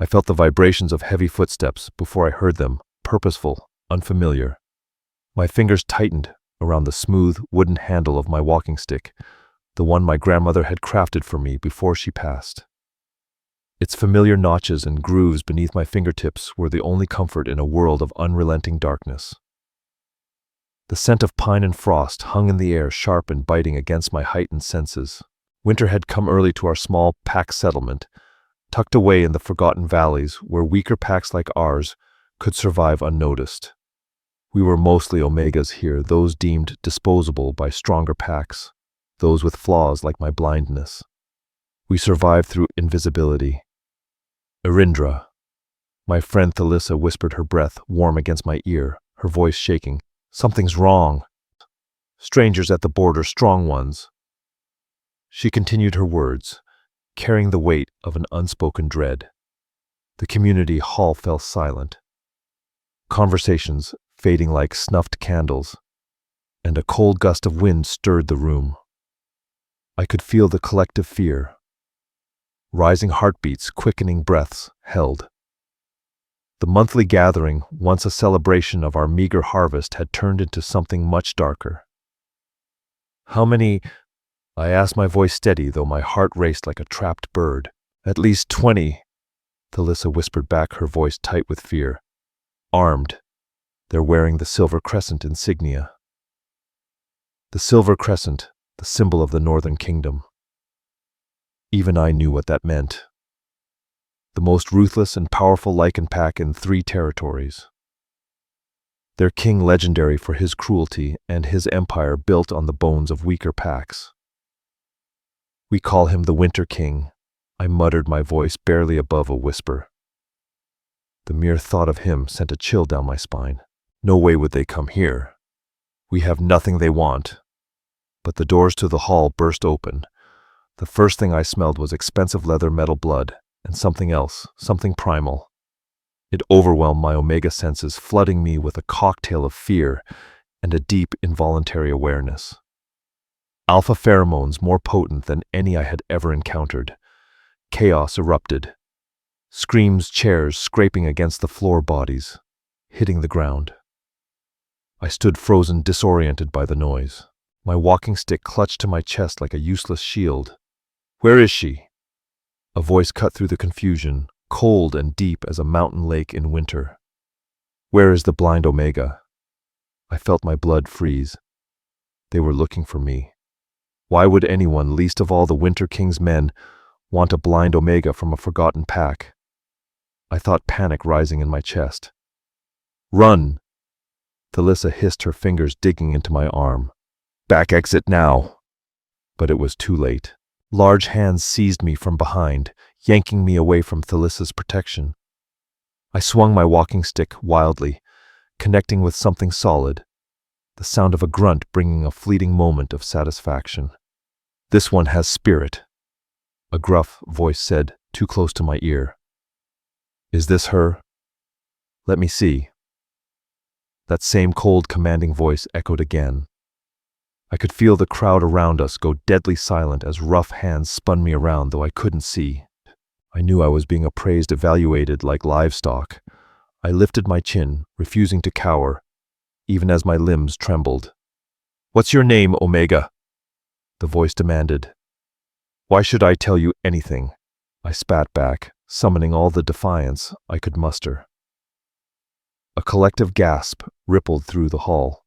I felt the vibrations of heavy footsteps before I heard them, purposeful, unfamiliar. My fingers tightened around the smooth, wooden handle of my walking stick, the one my grandmother had crafted for me before she passed. Its familiar notches and grooves beneath my fingertips were the only comfort in a world of unrelenting darkness. The scent of pine and frost hung in the air, sharp and biting against my heightened senses. Winter had come early to our small pack settlement, tucked away in the forgotten valleys where weaker packs like ours could survive unnoticed. We were mostly Omegas here, those deemed disposable by stronger packs, those with flaws like my blindness. We survived through invisibility. Irindra. My friend Thalissa whispered, her breath warm against my ear, her voice shaking. Something's wrong. Strangers at the border, strong ones. She continued her words, carrying the weight of an unspoken dread. The community hall fell silent. Conversations fading like snuffed candles, and a cold gust of wind stirred the room. I could feel the collective fear. Rising heartbeats, quickening breaths, held. The monthly gathering, once a celebration of our meager harvest, had turned into something much darker. How many? I asked, my voice steady, though my heart raced like a trapped bird. At least 20, Thalissa whispered back, her voice tight with fear. Armed. They're wearing the Silver Crescent insignia. The Silver Crescent, the symbol of the Northern Kingdom. Even I knew what that meant. The most ruthless and powerful Lycan pack in 3 territories. Their king legendary for his cruelty and his empire built on the bones of weaker packs. We call him the Winter King, I muttered, my voice barely above a whisper. The mere thought of him sent a chill down my spine. No way would they come here. We have nothing they want. But the doors to the hall burst open. The first thing I smelled was expensive leather, metal, blood, and something else, something primal. It overwhelmed my Omega senses, flooding me with a cocktail of fear and a deep, involuntary awareness. Alpha pheromones more potent than any I had ever encountered. Chaos erupted. Screams, chairs scraping against the floor, bodies hitting the ground. I stood frozen, disoriented by the noise. My walking stick clutched to my chest like a useless shield. Where is she? A voice cut through the confusion, cold and deep as a mountain lake in winter. Where is the blind Omega? I felt my blood freeze. They were looking for me. Why would anyone, least of all the Winter King's men, want a blind Omega from a forgotten pack? I thought, panic rising in my chest. Run! Thalissa hissed, her fingers digging into my arm. Back exit now! But it was too late. Large hands seized me from behind, yanking me away from Thalissa's protection. I swung my walking stick wildly, connecting with something solid, the sound of a grunt bringing a fleeting moment of satisfaction. This one has spirit, a gruff voice said, too close to my ear. Is this her? Let me see. That same cold, commanding voice echoed again. I could feel the crowd around us go deadly silent as rough hands spun me around, though I couldn't see. I knew I was being appraised, evaluated like livestock. I lifted my chin, refusing to cower, even as my limbs trembled. What's your name, Omega? The voice demanded. Why should I tell you anything? I spat back, summoning all the defiance I could muster. A collective gasp rippled through the hall.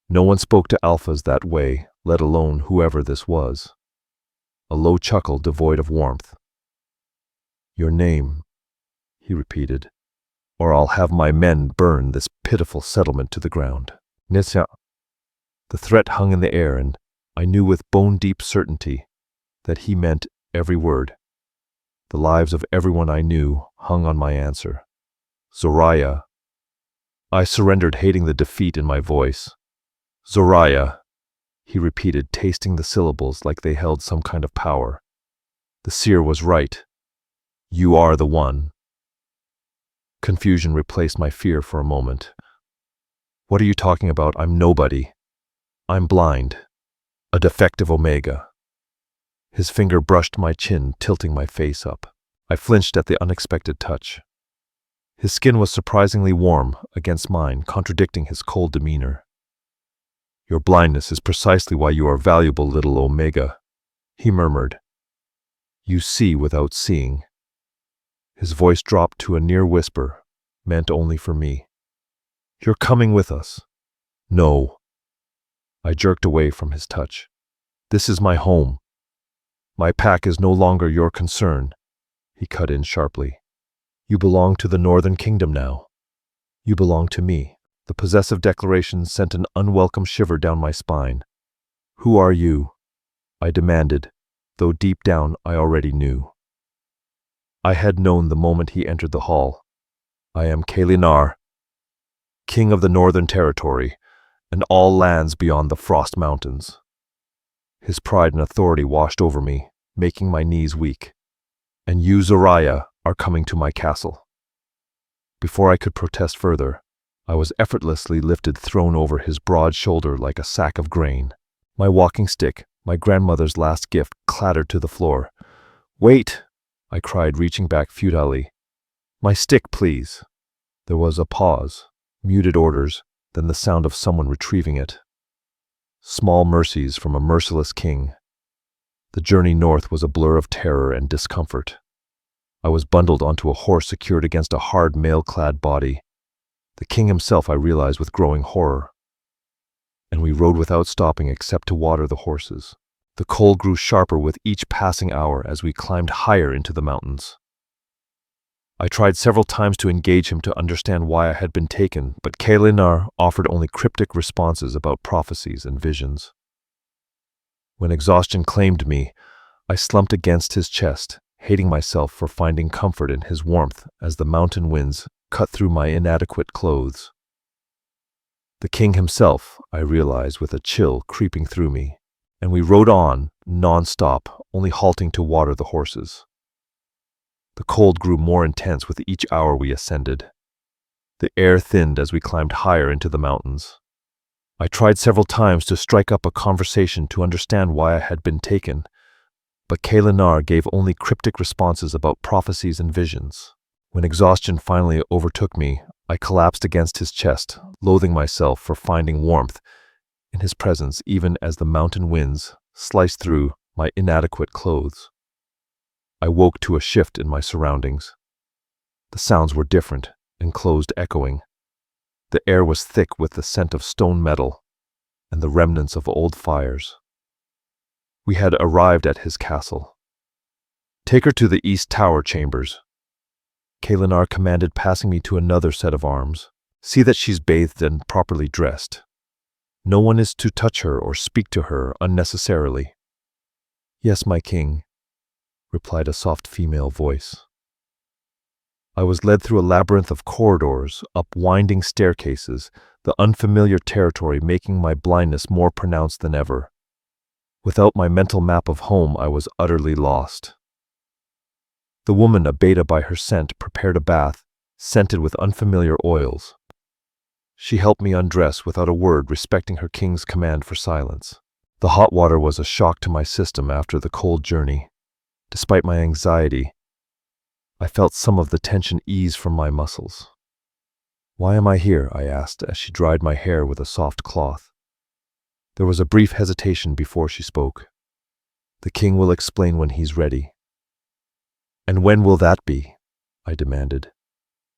No one spoke to alphas that way, let alone whoever this was. A low chuckle devoid of warmth. Your name, he repeated, or I'll have my men burn this pitiful settlement to the ground. Nitya. The threat hung in the air, and I knew with bone-deep certainty that he meant every word. The lives of everyone I knew hung on my answer. Zoraya. I surrendered, hating the defeat in my voice. Zoraya, he repeated, tasting the syllables like they held some kind of power. The seer was right. You are the one. Confusion replaced my fear for a moment. What are you talking about? I'm nobody. I'm blind. A defective Omega. His finger brushed my chin, tilting my face up. I flinched at the unexpected touch. His skin was surprisingly warm against mine, contradicting his cold demeanor. "Your blindness is precisely why you are valuable, little Omega," he murmured. "You see without seeing." His voice dropped to a near whisper, meant only for me. "You're coming with us." "No." I jerked away from his touch. "This is my home. My pack is no longer your concern," he cut in sharply. "You belong to the Northern Kingdom now. You belong to me." The possessive declaration sent an unwelcome shiver down my spine. "Who are you?" I demanded, though deep down I already knew. I had known the moment he entered the hall. "I am Kalinar, King of the Northern Territory, and all lands beyond the Frost Mountains." His pride and authority washed over me, making my knees weak. "And you, Zoraya, are coming to my castle." Before I could protest further, I was effortlessly thrown over his broad shoulder like a sack of grain. My walking stick, my grandmother's last gift, clattered to the floor. "Wait!" I cried, reaching back futilely. "My stick, please." There was a pause, muted orders, then the sound of someone retrieving it. Small mercies from a merciless king. The journey north was a blur of terror and discomfort. I was bundled onto a horse secured against a hard, mail-clad body. The king himself, I realized with growing horror. And we rode without stopping except to water the horses. The cold grew sharper with each passing hour as we climbed higher into the mountains. I tried several times to engage him to understand why I had been taken, but Kalinar offered only cryptic responses about prophecies and visions. When exhaustion claimed me, I slumped against his chest, hating myself for finding comfort in his warmth as the mountain winds cut through my inadequate clothes. The king himself, I realized with a chill creeping through me, and we rode on, non-stop, only halting to water the horses. The cold grew more intense with each hour we ascended. The air thinned as we climbed higher into the mountains. I tried several times to strike up a conversation to understand why I had been taken, but Kalinar gave only cryptic responses about prophecies and visions. When exhaustion finally overtook me, I collapsed against his chest, loathing myself for finding warmth in his presence even as the mountain winds sliced through my inadequate clothes. I woke to a shift in my surroundings. The sounds were different, enclosed, echoing. The air was thick with the scent of stone metal and the remnants of old fires. We had arrived at his castle. "Take her to the East Tower chambers," Kalinar commanded, passing me to another set of arms. "See that she's bathed and properly dressed. No one is to touch her or speak to her unnecessarily." "Yes, my king," replied a soft female voice. I was led through a labyrinth of corridors, up winding staircases, the unfamiliar territory making my blindness more pronounced than ever. Without my mental map of home, I was utterly lost. The woman, a beta by her scent, prepared a bath, scented with unfamiliar oils. She helped me undress without a word, respecting her king's command for silence. The hot water was a shock to my system after the cold journey. Despite my anxiety, I felt some of the tension ease from my muscles. "Why am I here?" I asked as she dried my hair with a soft cloth. There was a brief hesitation before she spoke. "The king will explain when he's ready." "And when will that be?" I demanded.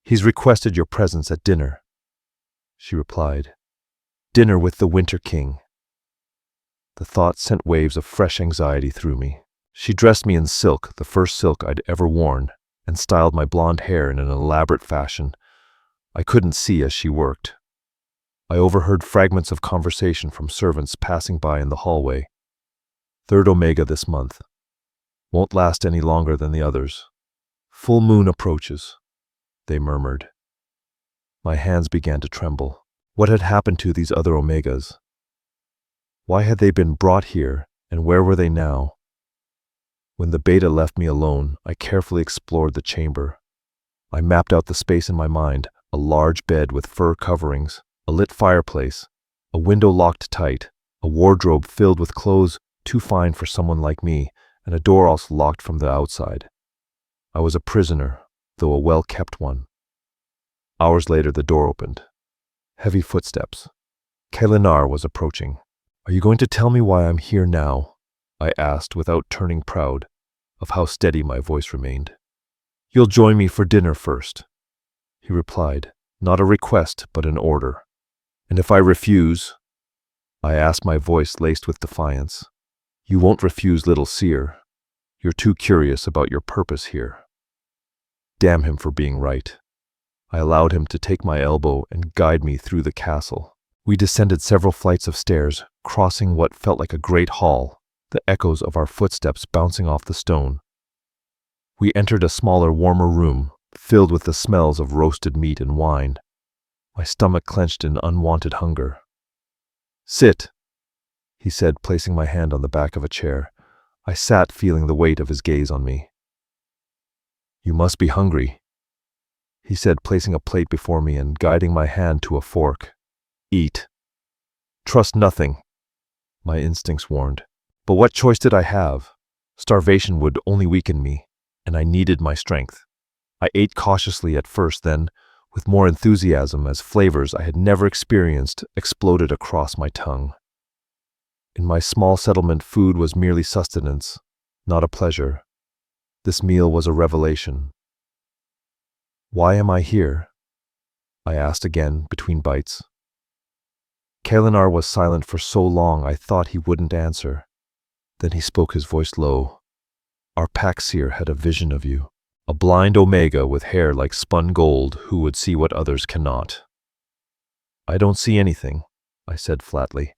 "He's requested your presence at dinner," she replied. "Dinner with the Winter King." The thought sent waves of fresh anxiety through me. She dressed me in silk, the first silk I'd ever worn, and styled my blonde hair in an elaborate fashion. I couldn't see as she worked. I overheard fragments of conversation from servants passing by in the hallway. "Third Omega this month. Won't last any longer than the others. Full moon approaches," they murmured. My hands began to tremble. What had happened to these other Omegas? Why had they been brought here, and where were they now? When the beta left me alone, I carefully explored the chamber. I mapped out the space in my mind: a large bed with fur coverings, a lit fireplace, a window locked tight, a wardrobe filled with clothes too fine for someone like me, and a door also locked from the outside. I was a prisoner, though a well-kept one. Hours later, the door opened. Heavy footsteps. Elena was approaching. "Are you going to tell me why I'm here now?" I asked without turning proud of how steady my voice remained. "You'll join me for dinner first," he replied, not a request but an order. "And if I refuse," I asked, my voice laced with defiance. "You won't refuse little Seer. You're too curious about your purpose here." Damn him for being right. I allowed him to take my elbow and guide me through the castle. We descended several flights of stairs, crossing what felt like a great hall, the echoes of our footsteps bouncing off the stone. We entered a smaller, warmer room, filled with the smells of roasted meat and wine. My stomach clenched in unwanted hunger. "Sit," he said, placing my hand on the back of a chair. I sat, feeling the weight of his gaze on me. "You must be hungry," he said, placing a plate before me and guiding my hand to a fork. "Eat." "Trust nothing," my instincts warned. But what choice did I have? Starvation would only weaken me, and I needed my strength. I ate cautiously at first, then, with more enthusiasm as flavors I had never experienced exploded across my tongue. In my small settlement, food was merely sustenance, not a pleasure. This meal was a revelation. "Why am I here?" I asked again, between bites. Elena was silent for so long I thought he wouldn't answer. Then he spoke, his voice low. "Our pack seer had a vision of you. A blind Omega with hair like spun gold who would see what others cannot." "I don't see anything," I said flatly.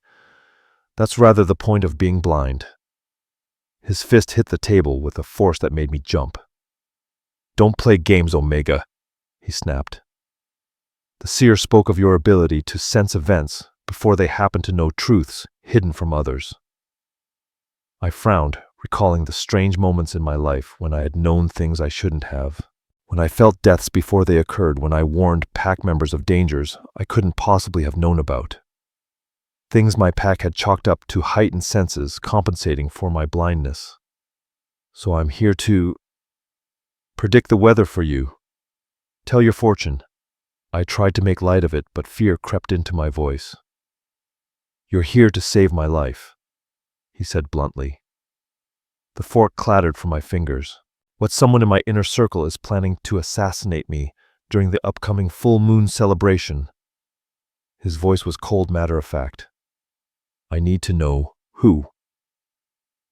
"That's rather the point of being blind." His fist hit the table with a force that made me jump. "Don't play games, Omega," he snapped. "The seer spoke of your ability to sense events before they happen, to know truths hidden from others." I frowned, recalling the strange moments in my life when I had known things I shouldn't have, when I felt deaths before they occurred, when I warned pack members of dangers I couldn't possibly have known about. Things my pack had chalked up to heightened senses, compensating for my blindness. "So I'm here to predict the weather for you. Tell your fortune." I tried to make light of it, but fear crept into my voice. "You're here to save my life," he said bluntly. The fork clattered from my fingers. "What someone in my inner circle is planning to assassinate me during the upcoming full moon celebration." His voice was cold matter-of-fact. "I need to know who."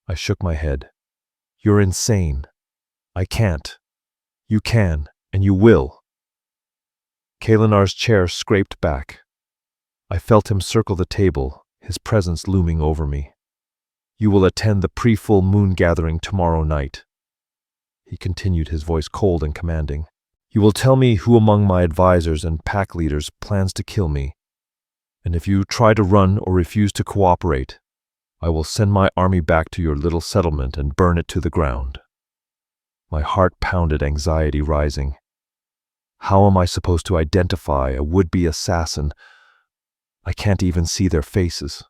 I shook my head. "You're insane. I can't. You can, and you will." Elena's chair scraped back. I felt him circle the table, his presence looming over me. "You will attend the pre-full moon gathering tomorrow night," he continued, his voice cold and commanding. "You will tell me who among my advisors and pack leaders plans to kill me. And if you try to run or refuse to cooperate, I will send my army back to your little settlement and burn it to the ground." My heart pounded, anxiety rising. How am I supposed to identify a would-be assassin? I can't even see their faces.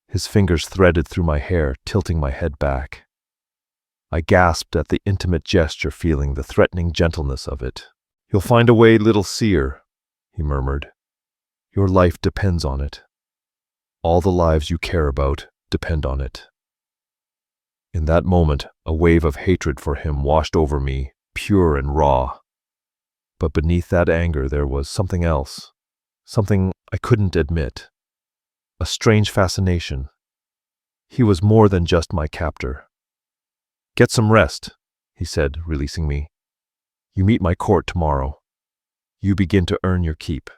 His fingers threaded through my hair, tilting my head back. I gasped at the intimate gesture, feeling the threatening gentleness of it. "You'll find a way, little seer," he murmured. "Your life depends on it. All the lives you care about depend on it." In that moment, a wave of hatred for him washed over me, pure and raw. But beneath that anger there was something else, something I couldn't admit. A strange fascination. He was more than just my captor. "Get some rest," he said, releasing me. "You meet my court tomorrow. You begin to earn your keep."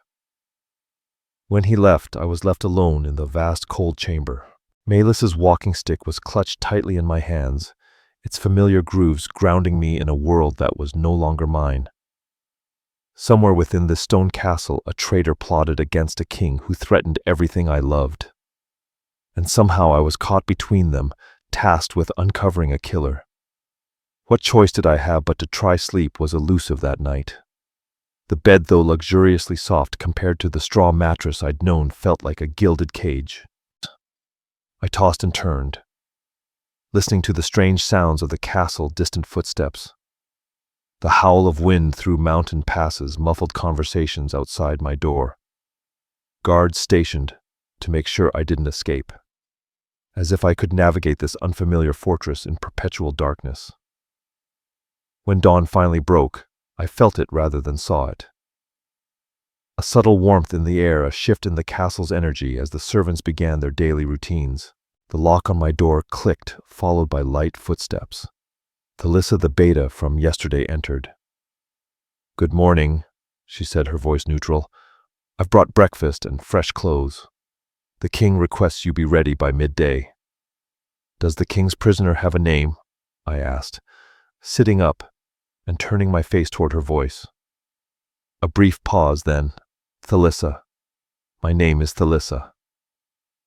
When he left, I was left alone in the vast cold chamber. Melis's walking stick was clutched tightly in my hands, its familiar grooves grounding me in a world that was no longer mine. Somewhere within this stone castle, a traitor plotted against a king who threatened everything I loved. And somehow I was caught between them, tasked with uncovering a killer. What choice did I have but to try? Sleep was elusive that night. The bed, though luxuriously soft compared to the straw mattress I'd known, felt like a gilded cage. I tossed and turned, listening to the strange sounds of the castle, distant footsteps. The howl of wind through mountain passes muffled conversations outside my door. Guards stationed to make sure I didn't escape, as if I could navigate this unfamiliar fortress in perpetual darkness. When dawn finally broke, I felt it rather than saw it. A subtle warmth in the air, a shift in the castle's energy as the servants began their daily routines. The lock on my door clicked, followed by light footsteps. Thalissa the beta from yesterday entered. "Good morning," she said, her voice neutral. "I've brought breakfast and fresh clothes. The king requests you be ready by midday." "Does the king's prisoner have a name?" I asked, sitting up and turning my face toward her voice. A brief pause, then, "Thalissa. My name is Thalissa."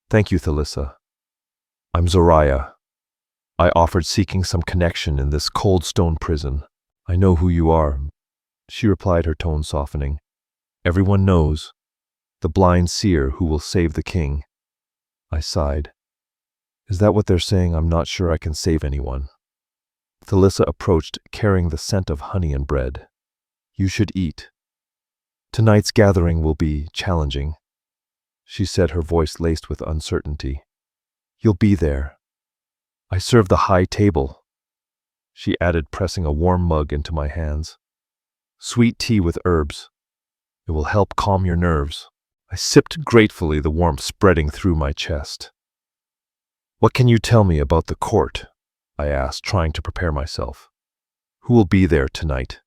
"Thank you, Thalissa. I'm Zoraya," I offered, seeking some connection in this cold stone prison. "I know who you are," she replied, her tone softening. "Everyone knows. The blind seer who will save the king." I sighed. "Is that what they're saying? I'm not sure I can save anyone." Thalissa approached, carrying the scent of honey and bread. "You should eat. Tonight's gathering will be challenging," she said, her voice laced with uncertainty. "You'll be there. I serve the high table," she added, pressing a warm mug into my hands. "Sweet tea with herbs. It will help calm your nerves." I sipped gratefully, the warmth spreading through my chest. "What can you tell me about the court?" I asked, trying to prepare myself. "Who will be there tonight?"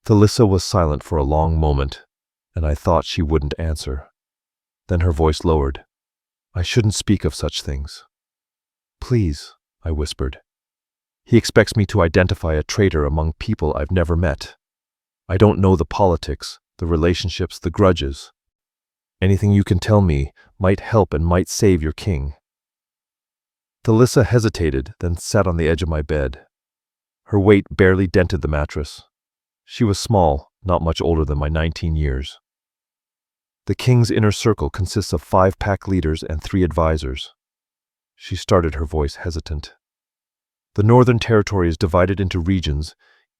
Thalissa was silent for a long moment, and I thought she wouldn't answer. Then her voice lowered. "I shouldn't speak of such things." "Please," I whispered. "He expects me to identify a traitor among people I've never met. I don't know the politics, the relationships, the grudges. Anything you can tell me might help and might save your king." Thalissa hesitated, then sat on the edge of my bed. Her weight barely dented the mattress. She was small, not much older than my 19 years. "The king's inner circle consists of 5 pack leaders and 3 advisors." She started, her voice hesitant. "The Northern Territory is divided into regions,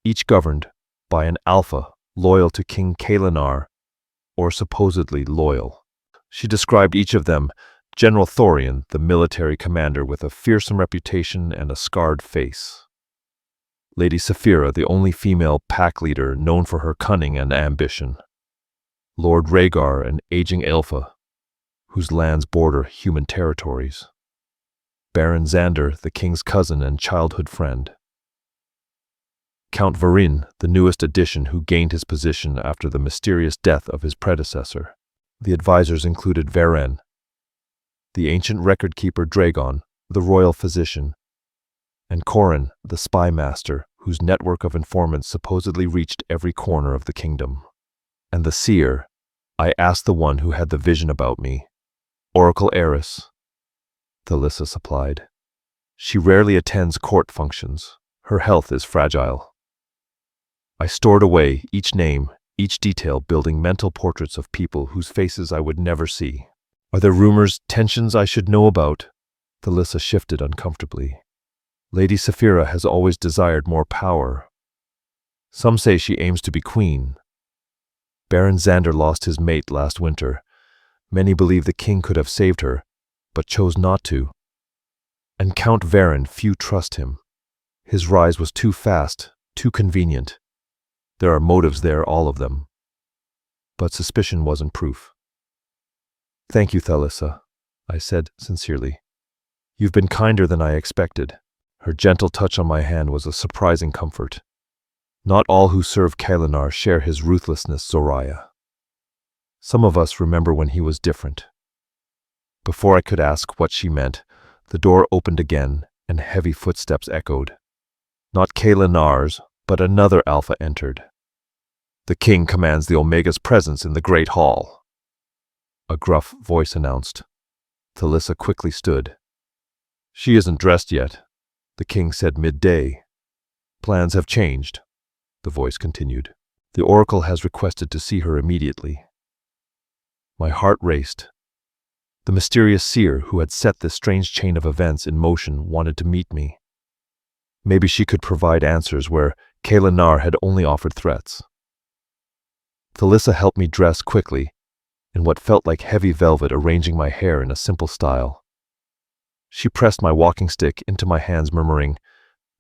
each governed by an alpha loyal to King Kalinar, or supposedly loyal." She described each of them: General Thorian, the military commander with a fearsome reputation and a scarred face; Lady Saphira, the only female pack leader known for her cunning and ambition; Lord Rhaegar, an aging Elfa, whose lands border human territories; Baron Xander, the king's cousin and childhood friend; Count Varin, the newest addition who gained his position after the mysterious death of his predecessor. The advisors included Varen, the ancient record-keeper Dragon, the royal physician, and Corin, the spy master, whose network of informants supposedly reached every corner of the kingdom. And the seer, I asked the one who had the vision about me. "Oracle Heiress," Thalissa supplied. "She rarely attends court functions. Her health is fragile." I stored away each name, each detail, building mental portraits of people whose faces I would never see. "Are there rumors, tensions I should know about?" Thalissa shifted uncomfortably. "Lady Saphira has always desired more power. Some say she aims to be queen. Baron Xander lost his mate last winter. Many believe the king could have saved her, but chose not to. And Count Varen, few trust him. His rise was too fast, too convenient. There are motives there, all of them. But suspicion wasn't proof." "Thank you, Thalissa," I said sincerely. "You've been kinder than I expected." Her gentle touch on my hand was a surprising comfort. Not all who serve Kalinar share his ruthlessness, Zoraya. Some of us remember when he was different. Before I could ask what she meant, the door opened again and heavy footsteps echoed. Not Kalinar's, but another alpha entered. "The king commands the Omega's presence in the Great Hall," a gruff voice announced. Thalissa quickly stood. "She isn't dressed yet," the king said midday. "Plans have changed," the voice continued. "The oracle has requested to see her immediately." My heart raced. The mysterious seer who had set this strange chain of events in motion wanted to meet me. Maybe she could provide answers where Kalinar had only offered threats. Thalissa helped me dress quickly, in what felt like heavy velvet, arranging my hair in a simple style. She pressed my walking stick into my hands, murmuring,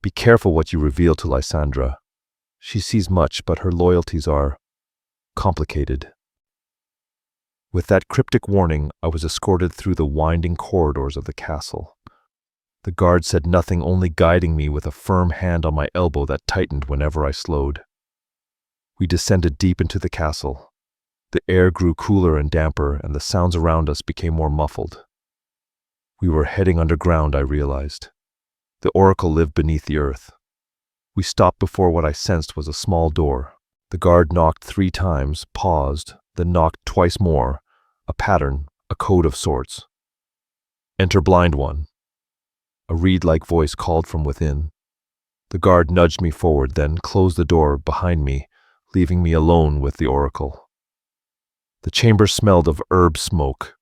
"Be careful what you reveal to Lysandra. She sees much, but her loyalties are complicated." With that cryptic warning, I was escorted through the winding corridors of the castle. The guard said nothing, only guiding me with a firm hand on my elbow that tightened whenever I slowed. We descended deep into the castle. The air grew cooler and damper, and the sounds around us became more muffled. We were heading underground, I realized. The oracle lived beneath the earth. We stopped before what I sensed was a small door. The guard knocked 3 times, paused, then knocked twice more, a pattern, a code of sorts. "Enter, blind one." A reed-like voice called from within. The guard nudged me forward, then closed the door behind me, leaving me alone with the oracle. The chamber smelled of herb smoke,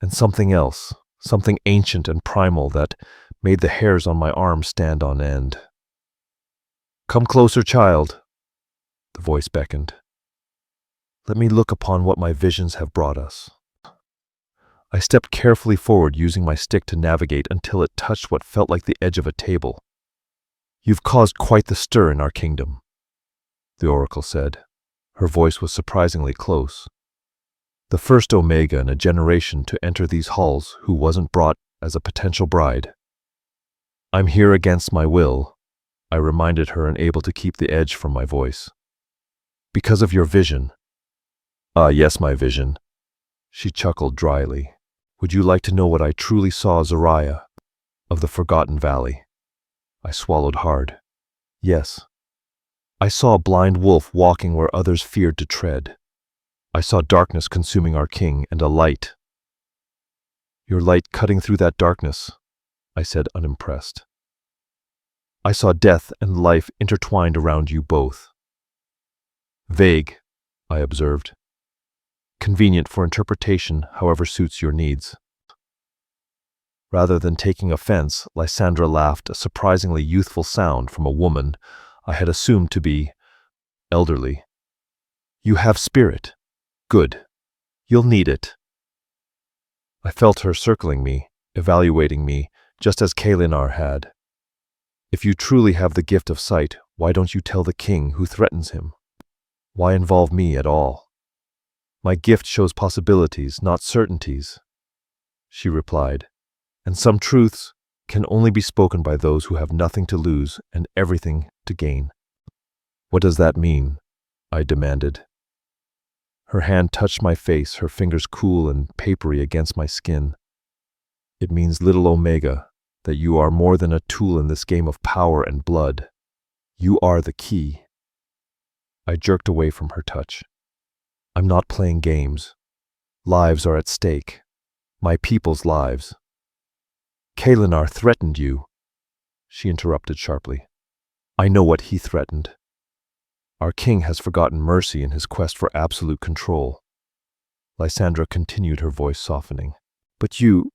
and something else, something ancient and primal that made the hairs on my arms stand on end. "Come closer, child," the voice beckoned. "Let me look upon what my visions have brought us." I stepped carefully forward, using my stick to navigate until it touched what felt like the edge of a table. "You've caused quite the stir in our kingdom," the oracle said. Her voice was surprisingly close. "The first Omega in a generation to enter these halls who wasn't brought as a potential bride. I'm here against my will," I reminded her, unable to keep the edge from my voice. "Because of your vision." "Ah, yes, my vision." She chuckled dryly. "Would you like to know what I truly saw, Zariah, of the Forgotten Valley?" I swallowed hard. "Yes. I saw a blind wolf walking where others feared to tread. I saw darkness consuming our king and a light." "Your light cutting through that darkness," I said, unimpressed. "I saw death and life intertwined around you both." "Vague," I observed. "Convenient for interpretation, however suits your needs." Rather than taking offense, Lysandra laughed, a surprisingly youthful sound from a woman I had assumed to be elderly. "You have spirit. Good. You'll need it." I felt her circling me, evaluating me, just as Kalinar had. "If you truly have the gift of sight, why don't you tell the king who threatens him? Why involve me at all?" "My gift shows possibilities, not certainties," she replied. "And some truths can only be spoken by those who have nothing to lose and everything to gain." "What does that mean?" I demanded. Her hand touched my face, her fingers cool and papery against my skin. "It means, little Omega, that you are more than a tool in this game of power and blood. You are the key." I jerked away from her touch. "I'm not playing games. Lives are at stake. My people's lives." "Kalinar threatened you," she interrupted sharply. "I know what he threatened. Our king has forgotten mercy in his quest for absolute control." Lysandra continued, her voice softening. "But you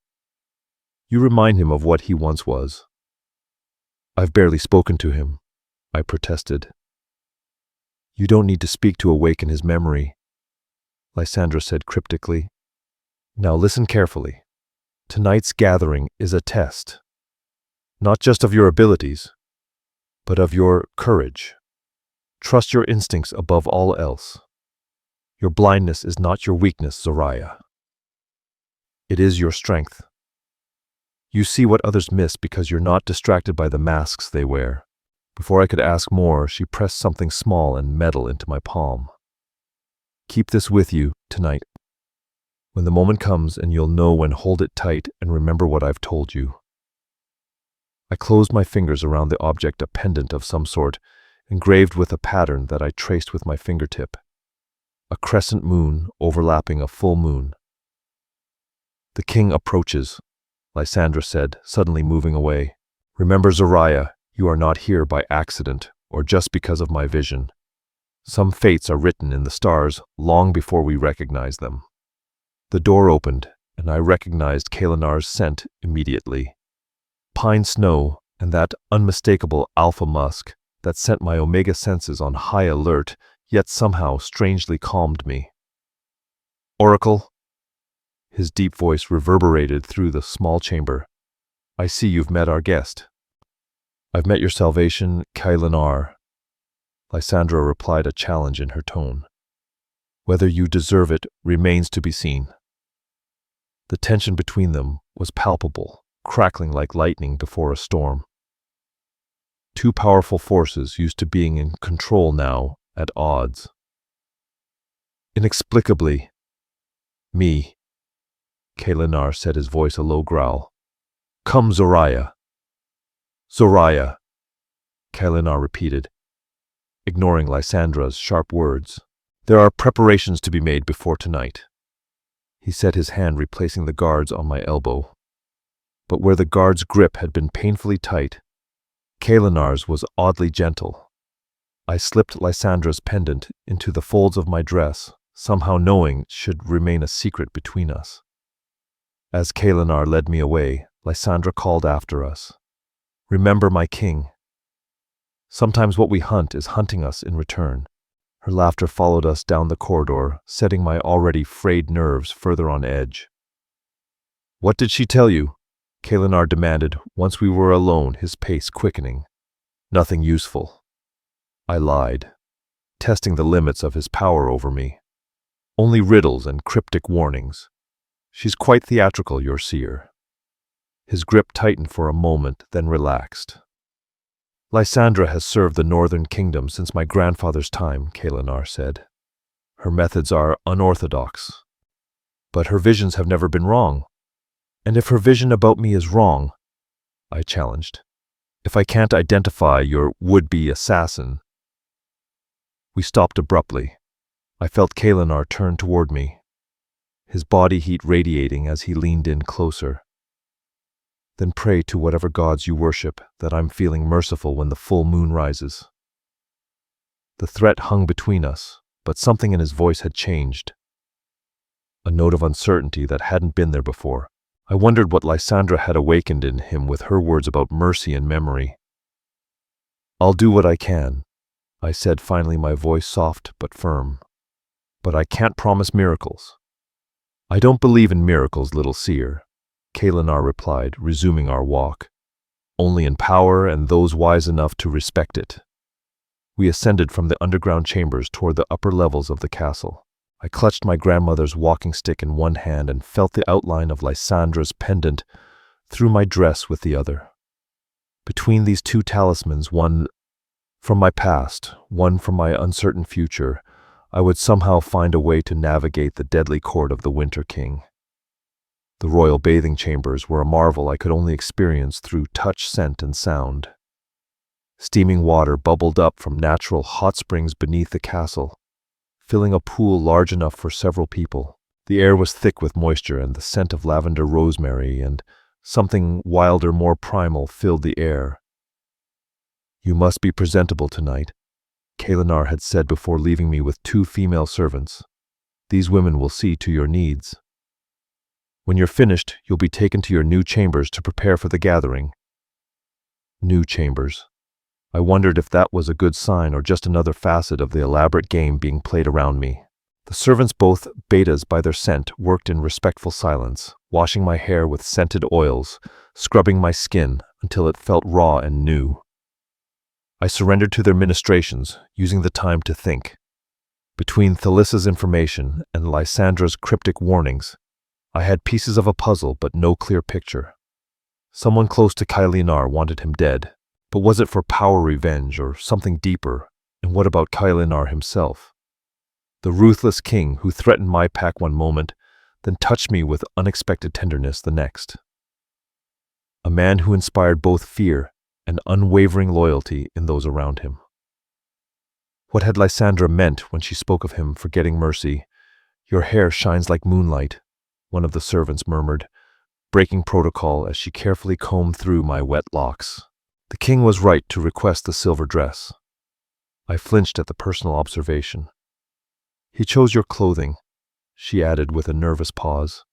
remind him of what he once was." "I've barely spoken to him," I protested. "You don't need to speak to awaken his memory," Lysandra said cryptically. "Now listen carefully. Tonight's gathering is a test, not just of your abilities, but of your courage. Trust your instincts above all else. Your blindness is not your weakness, Zariah. It is your strength. You see what others miss because you're not distracted by the masks they wear." Before I could ask more, she pressed something small and metal into my palm. "Keep this with you tonight. When the moment comes, and you'll know when, hold it tight and remember what I've told you." I closed my fingers around the object, a pendant of some sort, engraved with a pattern that I traced with my fingertip. A crescent moon overlapping a full moon. "The king approaches," Lysandra said, suddenly moving away. "Remember, Zariah, you are not here by accident or just because of my vision. Some fates are written in the stars long before we recognize them." The door opened, and I recognized Kalinar's scent immediately. Pine snow and that unmistakable alpha musk that sent my omega senses on high alert, yet somehow strangely calmed me. "Oracle?" His deep voice reverberated through the small chamber. "I see you've met our guest." "I've met your salvation, Kylenar." Lysandra replied, a challenge in her tone. "Whether you deserve it remains to be seen." The tension between them was palpable, crackling like lightning before a storm. Two powerful forces used to being in control now at odds. "Inexplicably, me," Kylenar said, his voice a low growl. "Come, Zoraya." "Zoraya," Kylenar repeated, ignoring Lysandra's sharp words. "There are preparations to be made before tonight." He set his hand, replacing the guards on my elbow. But where the guard's grip had been painfully tight, Kylenar's was oddly gentle. I slipped Lysandra's pendant into the folds of my dress, somehow knowing it should remain a secret between us. As Kylenar led me away, Lysandra called after us, "Remember my king. Sometimes what we hunt is hunting us in return." Her laughter followed us down the corridor, setting my already frayed nerves further on edge. "What did she tell you?" Kylenar demanded once we were alone, his pace quickening. "Nothing useful." I lied, testing the limits of his power over me. "Only riddles and cryptic warnings. She's quite theatrical, your seer." His grip tightened for a moment, then relaxed. "Lysandra has served the Northern Kingdom since my grandfather's time," Kylenar said. "Her methods are unorthodox, but her visions have never been wrong." "And if her vision about me is wrong," I challenged, "if I can't identify your would-be assassin?" We stopped abruptly. I felt Kylenar turn toward me, his body heat radiating as he leaned in closer. "Then pray to whatever gods you worship that I'm feeling merciful when the full moon rises." The threat hung between us, but something in his voice had changed. A note of uncertainty that hadn't been there before. I wondered what Lysandra had awakened in him with her words about mercy and memory. "I'll do what I can," I said, finally, my voice soft but firm. "But I can't promise miracles." "I don't believe in miracles, little seer," Kylenar replied, resuming our walk. "Only in power and those wise enough to respect it." We ascended from the underground chambers toward the upper levels of the castle. I clutched my grandmother's walking stick in one hand and felt the outline of Lysandra's pendant through my dress with the other. Between these two talismans, one from my past, one from my uncertain future, I would somehow find a way to navigate the deadly court of the Winter King. The royal bathing chambers were a marvel I could only experience through touch, scent, and sound. Steaming water bubbled up from natural hot springs beneath the castle, filling a pool large enough for several people. The air was thick with moisture, and the scent of lavender, rosemary, and something wilder, more primal filled the air. "You must be presentable tonight," Kylenar had said before leaving me with two female servants. "These women will see to your needs. When you're finished, you'll be taken to your new chambers to prepare for the gathering." New chambers. I wondered if that was a good sign or just another facet of the elaborate game being played around me. The servants, both betas by their scent, worked in respectful silence, washing my hair with scented oils, scrubbing my skin until it felt raw and new. I surrendered to their ministrations, using the time to think. Between Thalysa's information and Lysandra's cryptic warnings, I had pieces of a puzzle but no clear picture. Someone close to Kylenar wanted him dead, but was it for power, revenge, or something deeper? And what about Kylenar himself? The ruthless king who threatened my pack one moment, then touched me with unexpected tenderness the next. A man who inspired both fear and unwavering loyalty in those around him. What had Lysandra meant when she spoke of him forgetting mercy? "Your hair shines like moonlight," one of the servants murmured, breaking protocol as she carefully combed through my wet locks. The king was right to request the silver dress. I flinched at the personal observation. "He chose your clothing," she added with a nervous pause.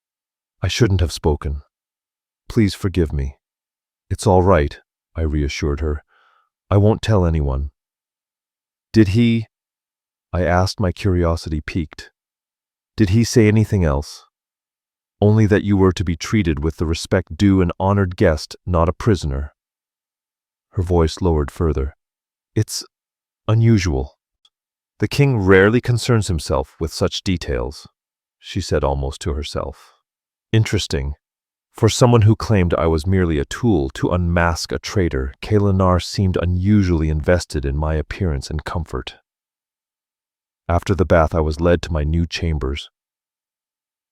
"I shouldn't have spoken. Please forgive me." "It's all right," I reassured her. "I won't tell anyone." Did he? I asked, my curiosity piqued. Did he say anything else? Only that you were to be treated with the respect due an honored guest, not a prisoner. Her voice lowered further. It's unusual. The king rarely concerns himself with such details, she said almost to herself. Interesting. For someone who claimed I was merely a tool to unmask a traitor, Elena seemed unusually invested in my appearance and comfort. After the bath, I was led to my new chambers.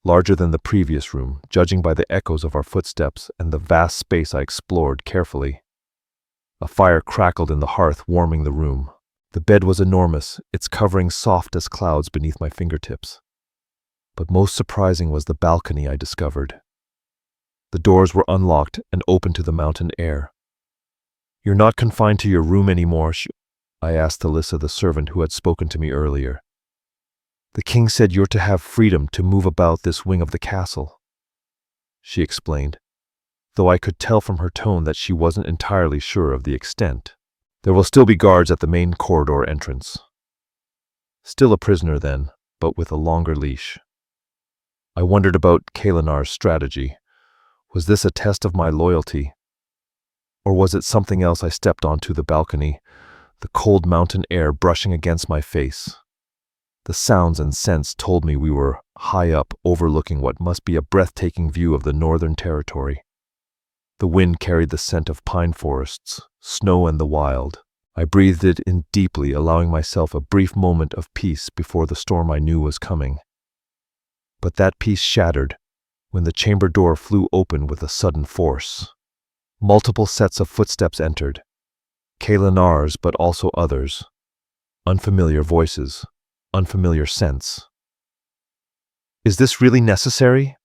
Larger than the previous room, judging by the echoes of our footsteps and the vast space I explored carefully. A fire crackled in the hearth, warming the room. The bed was enormous, its covering soft as clouds beneath my fingertips. But most surprising was the balcony I discovered. The doors were unlocked and open to the mountain air. You're not confined to your room anymore, I asked Alyssa, the servant who had spoken to me earlier. The king said you're to have freedom to move about this wing of the castle, she explained, though I could tell from her tone that she wasn't entirely sure of the extent. There will still be guards at the main corridor entrance. Still a prisoner then, but with a longer leash. I wondered about Elena's strategy. Was this a test of my loyalty? Or was it something else? I stepped onto the balcony, the cold mountain air brushing against my face. The sounds and scents told me we were high up, overlooking what must be a breathtaking view of the Northern Territory. The wind carried the scent of pine forests, snow, and the wild. I breathed it in deeply, allowing myself a brief moment of peace before the storm I knew was coming. But that peace shattered when the chamber door flew open with a sudden force. Multiple sets of footsteps entered. Elena's, but also others. Unfamiliar voices, unfamiliar scents. Is this really necessary?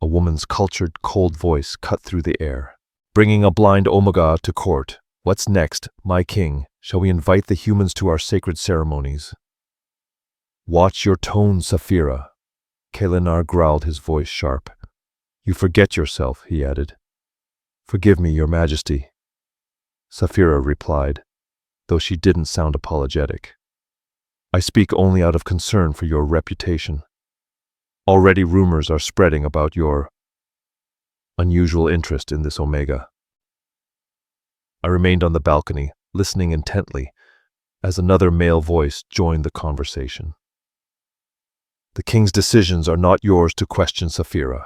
A woman's cultured, cold voice cut through the air. Bringing a blind Omega to court. What's next, my king? Shall we invite the humans to our sacred ceremonies? Watch your tone, Saphira. Elena growled, his voice sharp. You forget yourself, he added. Forgive me, your majesty. Saphira replied, though she didn't sound apologetic. I speak only out of concern for your reputation. Already rumors are spreading about your unusual interest in this Omega. I remained on the balcony, listening intently, as another male voice joined the conversation. The king's decisions are not yours to question, Saphira,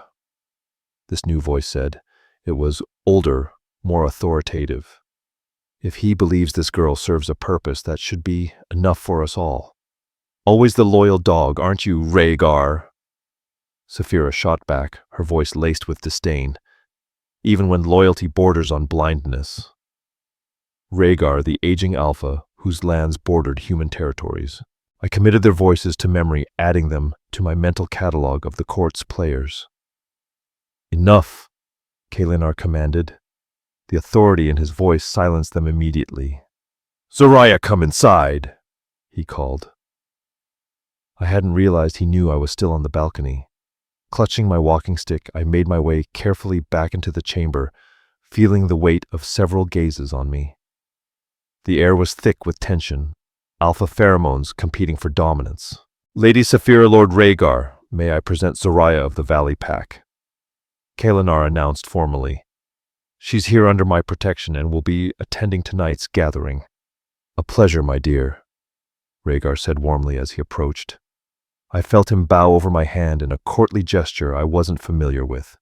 this new voice said. It was older, more authoritative. If he believes this girl serves a purpose, that should be enough for us all. Always the loyal dog, aren't you, Rhaegar? Saphira shot back, her voice laced with disdain, even when loyalty borders on blindness. Rhaegar, the aging alpha, whose lands bordered human territories. I committed their voices to memory, adding them to my mental catalog of the court's players. Enough, Elena commanded. The authority in his voice silenced them immediately. Zoraya, come inside, he called. I hadn't realized he knew I was still on the balcony. Clutching my walking stick, I made my way carefully back into the chamber, feeling the weight of several gazes on me. The air was thick with tension, alpha pheromones competing for dominance. Lady Saphira, Lord Rhaegar, may I present Zoraya of the Valley Pack? Elena announced formally. She's here under my protection and will be attending tonight's gathering. A pleasure, my dear, Rhaegar said warmly as he approached. I felt him bow over my hand in a courtly gesture I wasn't familiar with.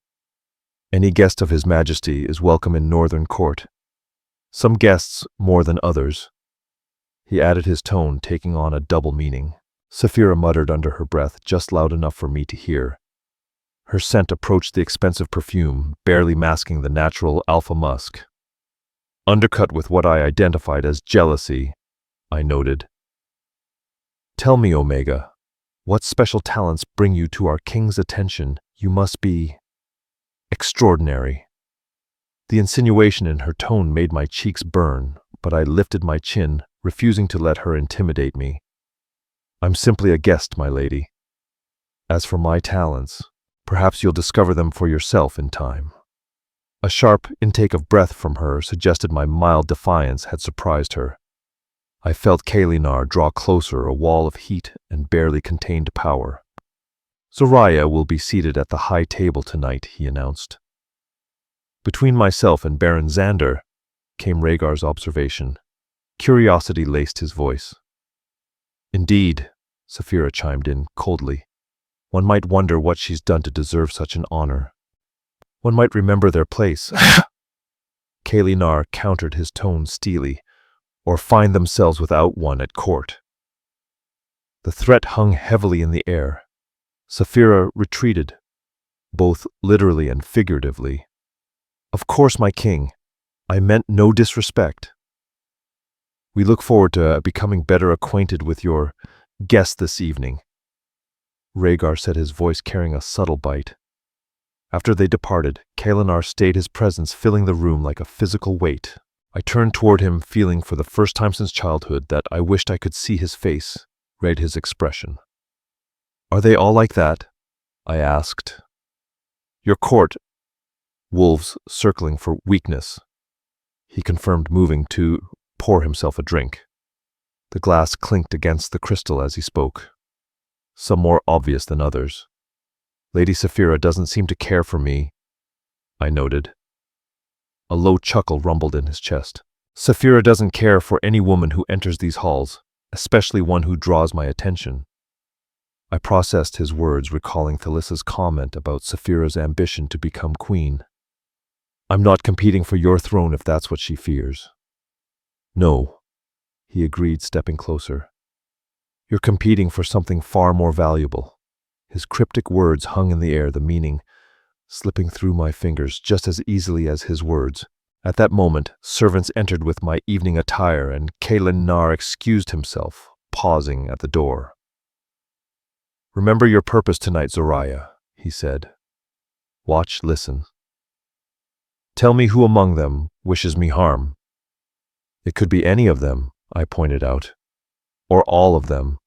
Any guest of His Majesty is welcome in Northern Court. Some guests more than others. He added, his tone taking on a double meaning. Saphira muttered under her breath, just loud enough for me to hear. Her scent approached the expensive perfume, barely masking the natural alpha musk. Undercut with what I identified as jealousy, I noted. Tell me, Omega, what special talents bring you to our king's attention? You must be extraordinary. The insinuation in her tone made my cheeks burn, but I lifted my chin, refusing to let her intimidate me. I'm simply a guest, my lady. As for my talents, perhaps you'll discover them for yourself in time. A sharp intake of breath from her suggested my mild defiance had surprised her. I felt Kalinar draw closer, a wall of heat and barely contained power. Zoraya will be seated at the high table tonight, he announced. Between myself and Baron Xander came Rhaegar's observation. Curiosity laced his voice. Indeed, Saphira chimed in coldly. One might wonder what she's done to deserve such an honor. One might remember their place. Kalinar countered, his tone steely, or find themselves without one at court. The threat hung heavily in the air. Saphira retreated, both literally and figuratively. Of course, my king. I meant no disrespect. We look forward to becoming better acquainted with your guest this evening. Rhaegar said, his voice carrying a subtle bite. After they departed, Kalinar stayed, his presence filling the room like a physical weight. I turned toward him, feeling for the first time since childhood that I wished I could see his face, read his expression. Are they all like that? I asked. Your court, wolves circling for weakness. He confirmed, moving to pour himself a drink. The glass clinked against the crystal as he spoke. Some more obvious than others. Lady Saphira doesn't seem to care for me, I noted. A low chuckle rumbled in his chest. Saphira doesn't care for any woman who enters these halls, especially one who draws my attention. I processed his words, recalling Thalissa's comment about Saphira's ambition to become queen. I'm not competing for your throne if that's what she fears. No, he agreed, stepping closer. You're competing for something far more valuable. His cryptic words hung in the air, the meaning slipping through my fingers just as easily as his words. At that moment, servants entered with my evening attire, and Kalinar excused himself, pausing at the door. Remember your purpose tonight, Zoraya, he said. Watch, listen. Tell me who among them wishes me harm. It could be any of them, I pointed out. Or all of them.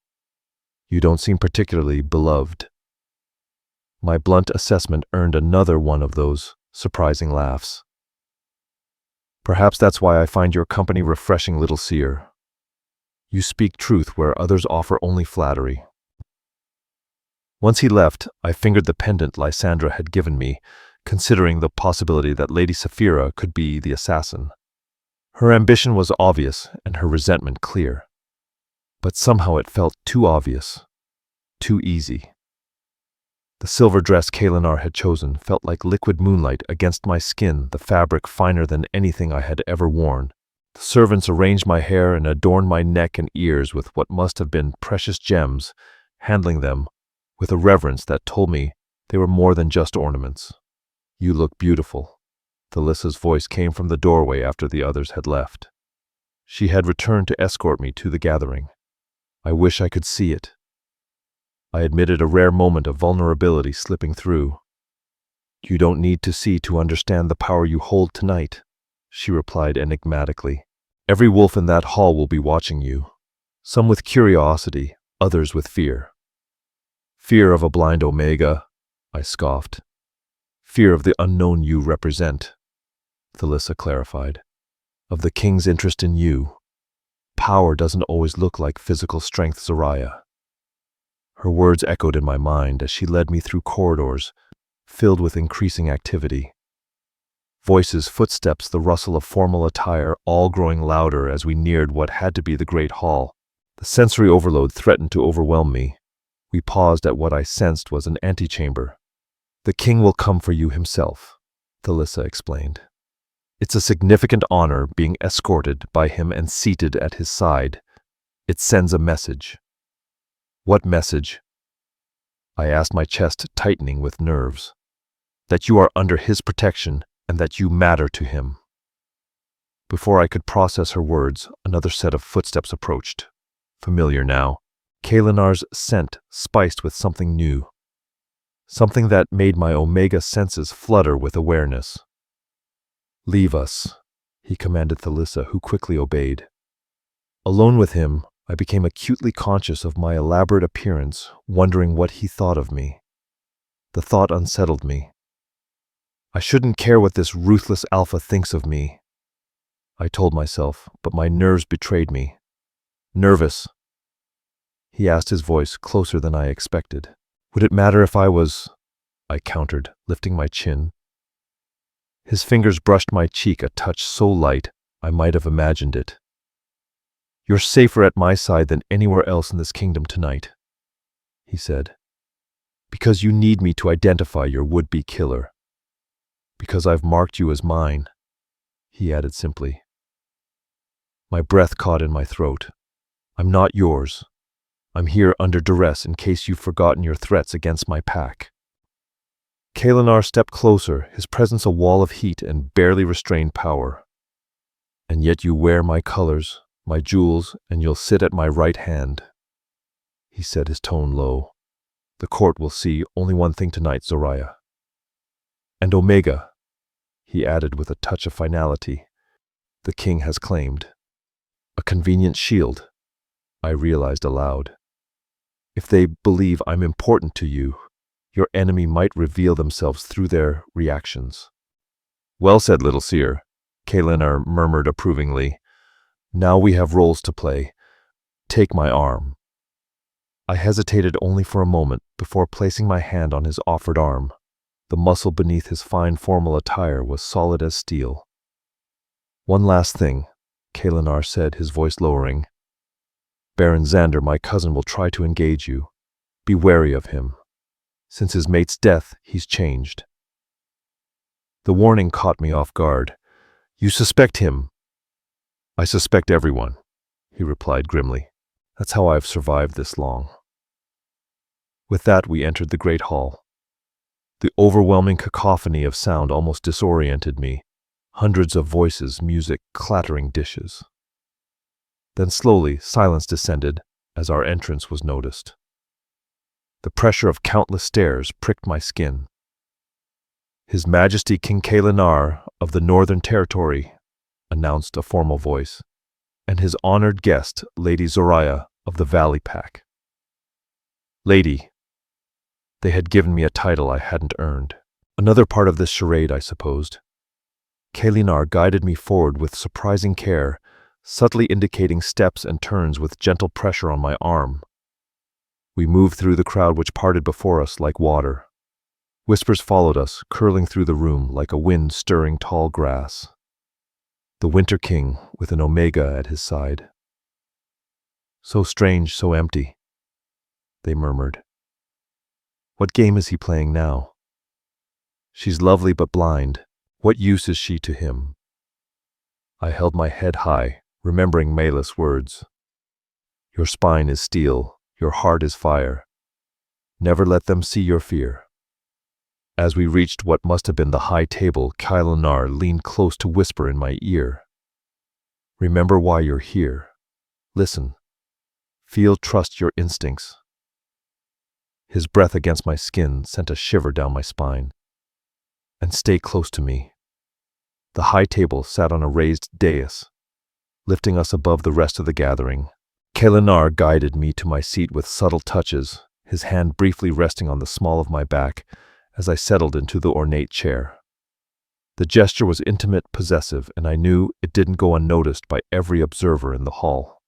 You don't seem particularly beloved. My blunt assessment earned another one of those surprising laughs. Perhaps that's why I find your company refreshing, little seer. You speak truth where others offer only flattery. Once he left, I fingered the pendant Lysandra had given me, considering the possibility that Lady Saphira could be the assassin. Her ambition was obvious and her resentment clear. But somehow it felt too obvious, too easy. The silver dress Kalinar had chosen felt like liquid moonlight against my skin, the fabric finer than anything I had ever worn. The servants arranged my hair and adorned my neck and ears with what must have been precious gems, handling them with a reverence that told me they were more than just ornaments. You look beautiful. Thalissa's voice came from the doorway after the others had left. She had returned to escort me to the gathering. I wish I could see it. I admitted, a rare moment of vulnerability slipping through. You don't need to see to understand the power you hold tonight, she replied enigmatically. Every wolf in that hall will be watching you, some with curiosity, others with fear. Fear of a blind Omega, I scoffed. Fear of the unknown you represent, Thalissa clarified. Of the king's interest in you. Power doesn't always look like physical strength, Zoraya. Her words echoed in my mind as she led me through corridors filled with increasing activity. Voices, footsteps, the rustle of formal attire, all growing louder as we neared what had to be the great hall. The sensory overload threatened to overwhelm me. We paused at what I sensed was an antechamber. The king will come for you himself, Thalissa explained. It's a significant honor being escorted by him and seated at his side. It sends a message. What message? I asked, my chest tightening with nerves. That you are under his protection and that you matter to him. Before I could process her words, another set of footsteps approached. Familiar now. Kalinar's scent spiced with something new. Something that made my Omega senses flutter with awareness. Leave us, he commanded Thalissa, who quickly obeyed. Alone with him, I became acutely conscious of my elaborate appearance, wondering what he thought of me. The thought unsettled me. I shouldn't care what this ruthless alpha thinks of me, I told myself, but my nerves betrayed me. Nervous? He asked, his voice closer than I expected. Would it matter if I was? I countered, lifting my chin. His fingers brushed my cheek, a touch so light I might have imagined it. You're safer at my side than anywhere else in this kingdom tonight, he said. Because you need me to identify your would-be killer. Because I've marked you as mine, he added simply. My breath caught in my throat. I'm not yours. I'm here under duress in case you've forgotten your threats against my pack. Kalinar stepped closer, his presence a wall of heat and barely restrained power. And yet you wear my colors, my jewels, and you'll sit at my right hand, he said, his tone low. The court will see only one thing tonight, Zoraya. And Omega, he added with a touch of finality, the king has claimed. A convenient shield, I realized aloud. If they believe I'm important to you, your enemy might reveal themselves through their reactions. Well said, little seer, Kalinar murmured approvingly. Now we have roles to play. Take my arm. I hesitated only for a moment before placing my hand on his offered arm. The muscle beneath his fine formal attire was solid as steel. One last thing, Kalinar said, his voice lowering. Baron Xander, my cousin, will try to engage you. Be wary of him. Since his mate's death, he's changed. The warning caught me off guard. You suspect him? I suspect everyone, he replied grimly. That's how I've survived this long. With that, we entered the great hall. The overwhelming cacophony of sound almost disoriented me. Hundreds of voices, music, clattering dishes. Then slowly, silence descended as our entrance was noticed. The pressure of countless stairs pricked my skin. His Majesty King Kalinar of the Northern Territory, announced a formal voice, and his honored guest, Lady Zoraya of the Valley Pack. Lady. They had given me a title I hadn't earned. Another part of this charade, I supposed. Kalinar guided me forward with surprising care, subtly indicating steps and turns with gentle pressure on my arm. We moved through the crowd which parted before us like water. Whispers followed us, curling through the room like a wind stirring tall grass. The Winter King with an Omega at his side. So strange, so empty, they murmured. What game is he playing now? She's lovely but blind. What use is she to him? I held my head high, remembering Melis' words. Your spine is steel, your heart is fire. Never let them see your fear. As we reached what must have been the high table, Kalinar leaned close to whisper in my ear. Remember why you're here. Listen. Feel, trust your instincts. His breath against my skin sent a shiver down my spine. And stay close to me. The high table sat on a raised dais, lifting us above the rest of the gathering. Kalinar guided me to my seat with subtle touches, his hand briefly resting on the small of my back as I settled into the ornate chair. The gesture was intimate, possessive, and I knew it didn't go unnoticed by every observer in the hall.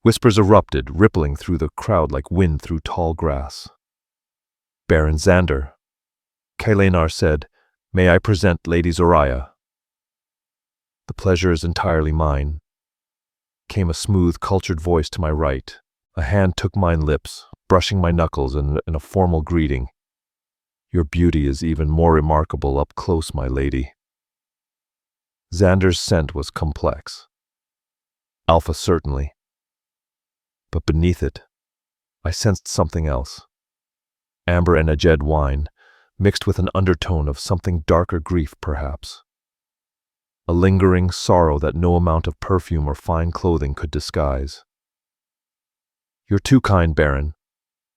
Whispers erupted, rippling through the crowd like wind through tall grass. Baron Xander, Kalinar said, may I present Lady Zoraya? The pleasure is entirely mine, came a smooth, cultured voice to my right. A hand took mine lips, brushing my knuckles in a formal greeting. Your beauty is even more remarkable up close, my lady. Xander's scent was complex. Alpha, certainly. But beneath it, I sensed something else. Amber and Ajed wine, mixed with an undertone of something darker grief, perhaps. A lingering sorrow that no amount of perfume or fine clothing could disguise. You're too kind, Baron,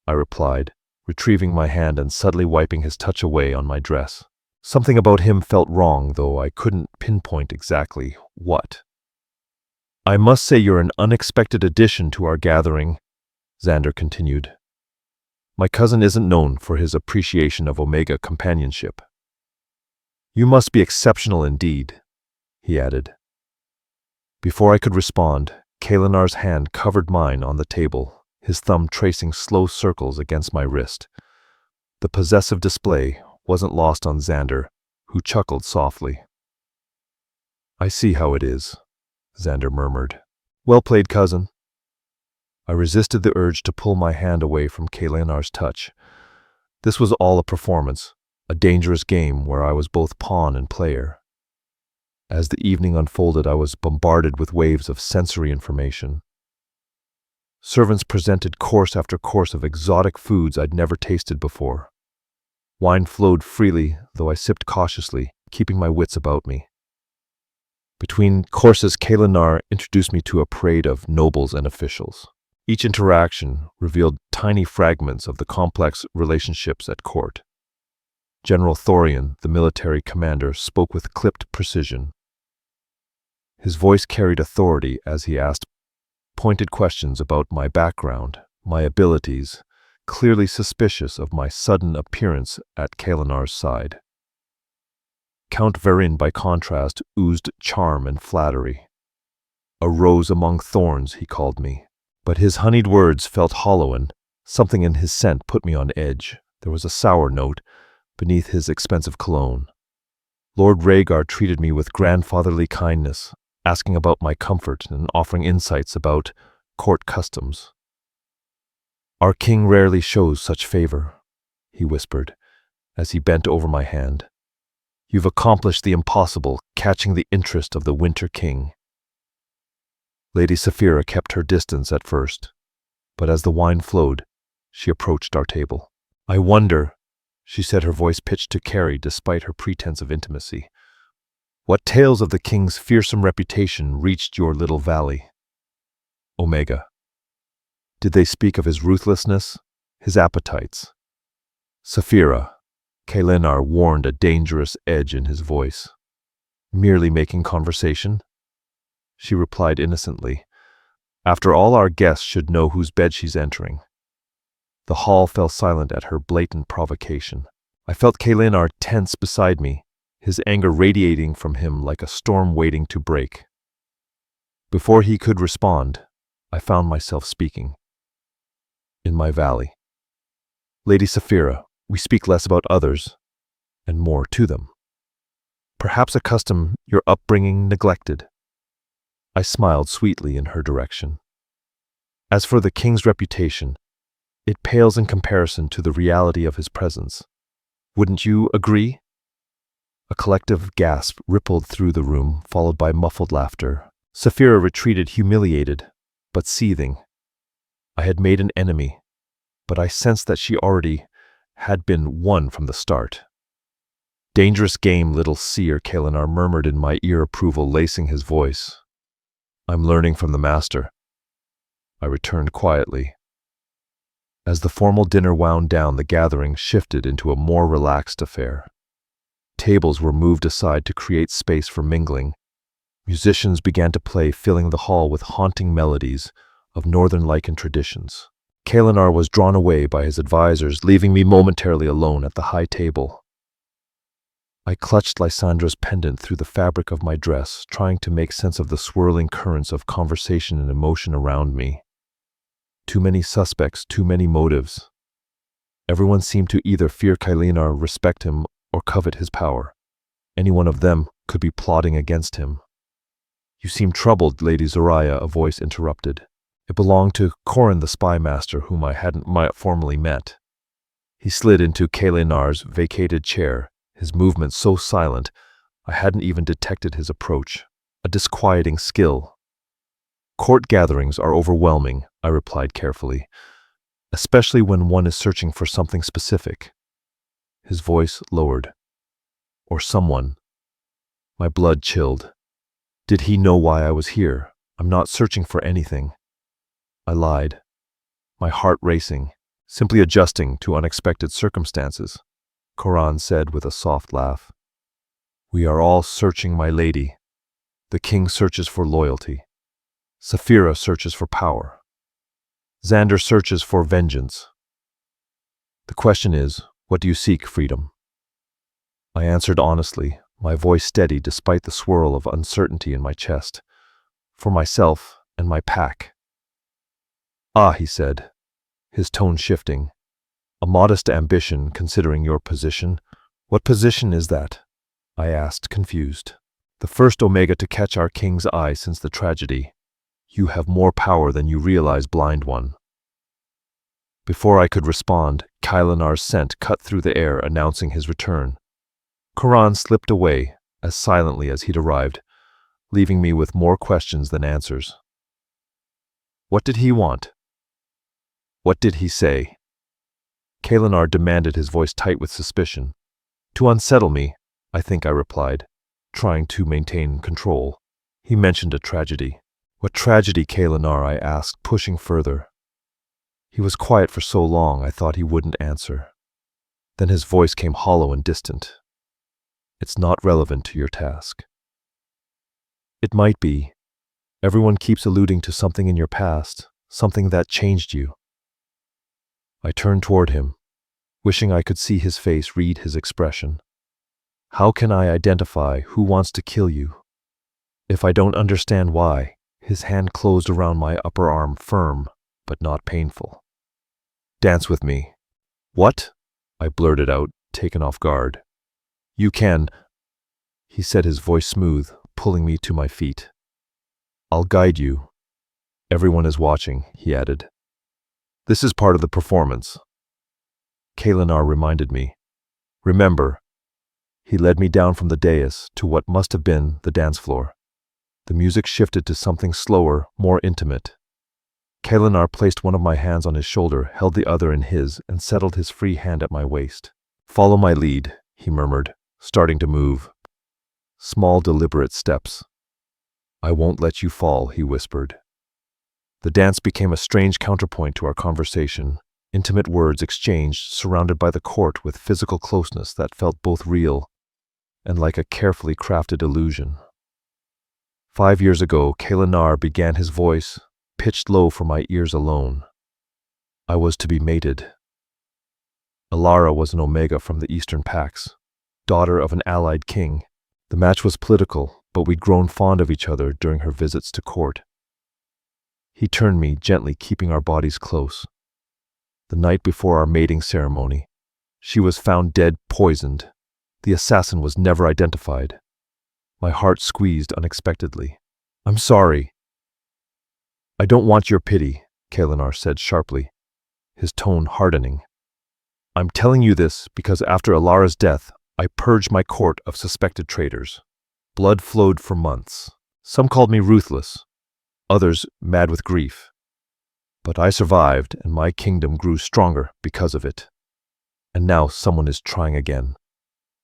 I replied, retrieving my hand and subtly wiping his touch away on my dress. Something about him felt wrong, though I couldn't pinpoint exactly what. I must say you're an unexpected addition to our gathering, Xander continued. My cousin isn't known for his appreciation of Omega companionship. You must be exceptional indeed, he added. Before I could respond, Kalinar's hand covered mine on the table, his thumb tracing slow circles against my wrist. The possessive display wasn't lost on Xander, who chuckled softly. "I see how it is," Xander murmured. "Well played, cousin." I resisted the urge to pull my hand away from Kalinar's touch. This was all a performance, a dangerous game where I was both pawn and player. As the evening unfolded, I was bombarded with waves of sensory information. Servants presented course after course of exotic foods I'd never tasted before. Wine flowed freely, though I sipped cautiously, keeping my wits about me. Between courses, Kalinar introduced me to a parade of nobles and officials. Each interaction revealed tiny fragments of the complex relationships at court. General Thorian, the military commander, spoke with clipped precision. His voice carried authority as he asked pointed questions about my background, my abilities, clearly suspicious of my sudden appearance at Kalinar's side. Count Varin, by contrast, oozed charm and flattery. A rose among thorns, he called me. But his honeyed words felt hollow, and something in his scent put me on edge. There was a sour note beneath his expensive cologne. Lord Rhaegar treated me with grandfatherly kindness, asking about my comfort and offering insights about court customs. "Our king rarely shows such favor," he whispered, as he bent over my hand. "You've accomplished the impossible, catching the interest of the Winter King." Lady Saphira kept her distance at first, but as the wine flowed, she approached our table. "I wonder," she said, her voice pitched to Carrie despite her pretense of intimacy, "what tales of the king's fearsome reputation reached your little valley?" Omega. Did they speak of his ruthlessness, his appetites? Saphira. Kalinar warned a dangerous edge in his voice. "Merely making conversation?" She replied innocently. "After all, our guest should know whose bed she's entering." The hall fell silent at her blatant provocation. I felt Kalinar tense beside me, his anger radiating from him like a storm waiting to break. Before he could respond, I found myself speaking. "In my valley. Lady Saphira, we speak less about others and more to them. Perhaps a custom your upbringing neglected." I smiled sweetly in her direction. "As for the king's reputation, it pales in comparison to the reality of his presence. Wouldn't you agree?" A collective gasp rippled through the room, followed by muffled laughter. Saphira retreated, humiliated, but seething. I had made an enemy, but I sensed that she already had been won from the start. "Dangerous game, little seer," Kalinar murmured in my ear, approval lacing his voice. "I'm learning from the master," I returned quietly. As the formal dinner wound down, the gathering shifted into a more relaxed affair. Tables were moved aside to create space for mingling. Musicians began to play, filling the hall with haunting melodies of northern Lycan traditions. Kalinar was drawn away by his advisors, leaving me momentarily alone at the high table. I clutched Lysandra's pendant through the fabric of my dress, trying to make sense of the swirling currents of conversation and emotion around me. Too many suspects, too many motives. Everyone seemed to either fear Kalinar, respect him, or covet his power. Any one of them could be plotting against him. "You seem troubled, Lady Zoraya," a voice interrupted. It belonged to Corin, the spy master, whom I hadn't formally met. He slid into Kalinar's vacated chair, his movements so silent I hadn't even detected his approach. A disquieting skill. "Court gatherings are overwhelming," I replied carefully, "especially when one is searching for something specific." His voice lowered. "Or someone." My blood chilled. Did he know why I was here? "I'm not searching for anything." I lied, my heart racing, simply adjusting to unexpected circumstances. Corin said with a soft laugh. "We are all searching, my lady. The king searches for loyalty. Saphira searches for power. Xander searches for vengeance. The question is, what do you seek, freedom?" I answered honestly, my voice steady despite the swirl of uncertainty in my chest. "For myself, and my pack. Ah, he said, his tone shifting. A modest ambition considering your position. What position is that? I asked, confused. The first Omega to catch our king's eye since the tragedy. You have more power than you realize, blind one. Before I could respond, Kylanar's scent cut through the air, announcing his return. Quran slipped away as silently as he'd arrived, leaving me with more questions than answers. What did he want? What did he say? Kylanar demanded, his voice tight with suspicion. To unsettle me, I think I replied, trying to maintain control. He mentioned a tragedy. What tragedy, Kylanar? I asked, pushing further. He was quiet for so long I thought he wouldn't answer. Then his voice came hollow and distant. It's not relevant to your task. It might be. Everyone keeps alluding to something in your past, something that changed you. I turned toward him, wishing I could see his face, read his expression. How can I identify who wants to kill you? If I don't understand why, his hand closed around my upper arm, firm, but not painful. Dance with me. What? I blurted out, taken off guard. You can, he said, his voice smooth, pulling me to my feet. I'll guide you. Everyone is watching, he added. This is part of the performance. Kylanar reminded me. Remember. He led me down from the dais to what must have been the dance floor. The music shifted to something slower, more intimate. Kylanar placed one of my hands on his shoulder, held the other in his, and settled his free hand at my waist. Follow my lead, he murmured, starting to move. Small, deliberate steps. I won't let you fall, he whispered. The dance became a strange counterpoint to our conversation, intimate words exchanged, surrounded by the court with physical closeness that felt both real and like a carefully crafted illusion. 5 years ago, Kylanar began, his voice pitched low for my ears alone. I was to be mated. Alara was an Omega from the Eastern Pax, daughter of an allied king. The match was political, but we'd grown fond of each other during her visits to court. He turned me, gently keeping our bodies close. The night before our mating ceremony, she was found dead, poisoned. The assassin was never identified. My heart squeezed unexpectedly. I'm sorry. I don't want your pity, Kylanar said sharply, his tone hardening. I'm telling you this because after Alara's death, I purged my court of suspected traitors. Blood flowed for months. Some called me ruthless, others mad with grief. But I survived, and my kingdom grew stronger because of it. And now someone is trying again.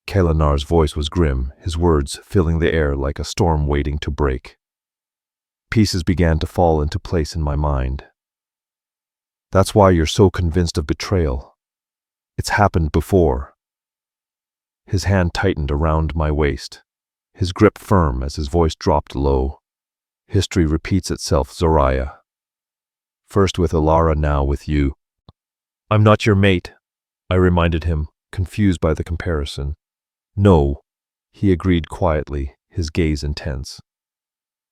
Kylanar's voice was grim, his words filling the air like a storm waiting to break. Pieces began to fall into place in my mind. That's why you're so convinced of betrayal. It's happened before. His hand tightened around my waist, his grip firm as his voice dropped low. History repeats itself, Zoraya. First with Alara, now with you. I'm not your mate, I reminded him, confused by the comparison. No, he agreed quietly, his gaze intense.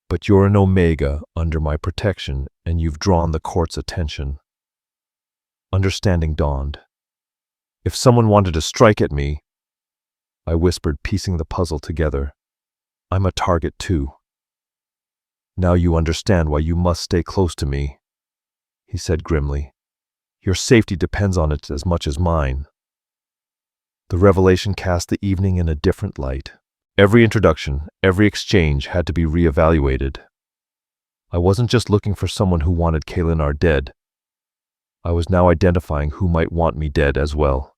But you're an Omega under my protection, and you've drawn the court's attention. Understanding dawned. If someone wanted to strike at me, I whispered, piecing the puzzle together, I'm a target too. Now you understand why you must stay close to me, he said grimly. Your safety depends on it as much as mine. The revelation cast the evening in a different light. Every introduction, every exchange had to be reevaluated. I wasn't just looking for someone who wanted Kylanar dead. I was now identifying who might want me dead as well.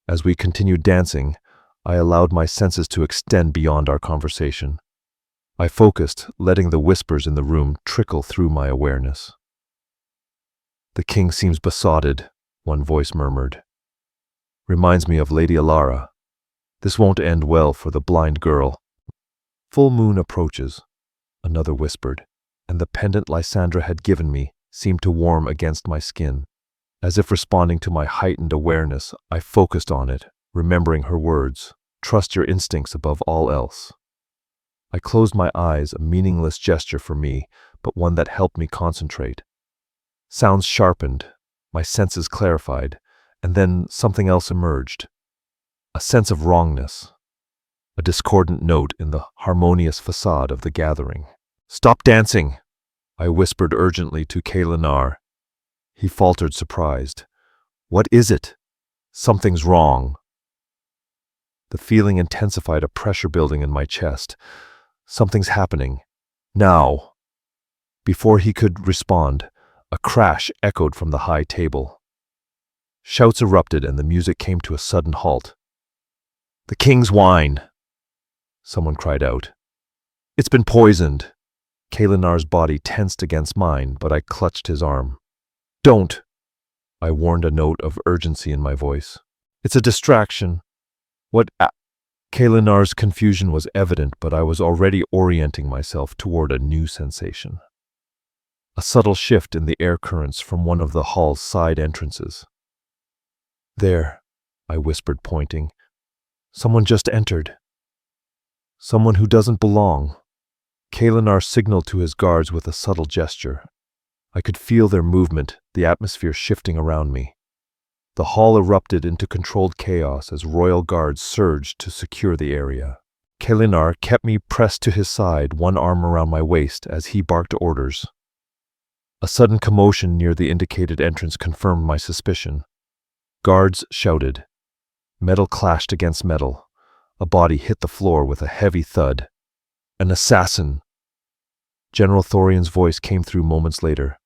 As we continued dancing, I allowed my senses to extend beyond our conversation. I focused, letting the whispers in the room trickle through my awareness. The king seems besotted, one voice murmured. Reminds me of Lady Alara. This won't end well for the blind girl. Full moon approaches, another whispered, and the pendant Lysandra had given me seemed to warm against my skin. As if responding to my heightened awareness, I focused on it, remembering her words, trust your instincts above all else. I closed my eyes, a meaningless gesture for me, but one that helped me concentrate. Sounds sharpened, my senses clarified, and then something else emerged. A sense of wrongness, a discordant note in the harmonious facade of the gathering. "Stop dancing!" I whispered urgently to Kalinar. He faltered, surprised. "What is it?" "Something's wrong." The feeling intensified, a pressure building in my chest. "Something's happening. Now." Before he could respond, a crash echoed from the high table. Shouts erupted and the music came to a sudden halt. "The king's wine!" someone cried out. "It's been poisoned." Kalinar's body tensed against mine, but I clutched his arm. "Don't!" I warned, a note of urgency in my voice. "It's a distraction." "What Kalinar's confusion was evident, but I was already orienting myself toward a new sensation. A subtle shift in the air currents from one of the hall's side entrances. "There," I whispered, pointing. "Someone just entered. Someone who doesn't belong." Kalinar signaled to his guards with a subtle gesture. I could feel their movement, the atmosphere shifting around me. The hall erupted into controlled chaos as royal guards surged to secure the area. Kalinar kept me pressed to his side, one arm around my waist as he barked orders. A sudden commotion near the indicated entrance confirmed my suspicion. Guards shouted. Metal clashed against metal. A body hit the floor with a heavy thud. "An assassin!" General Thorian's voice came through moments later.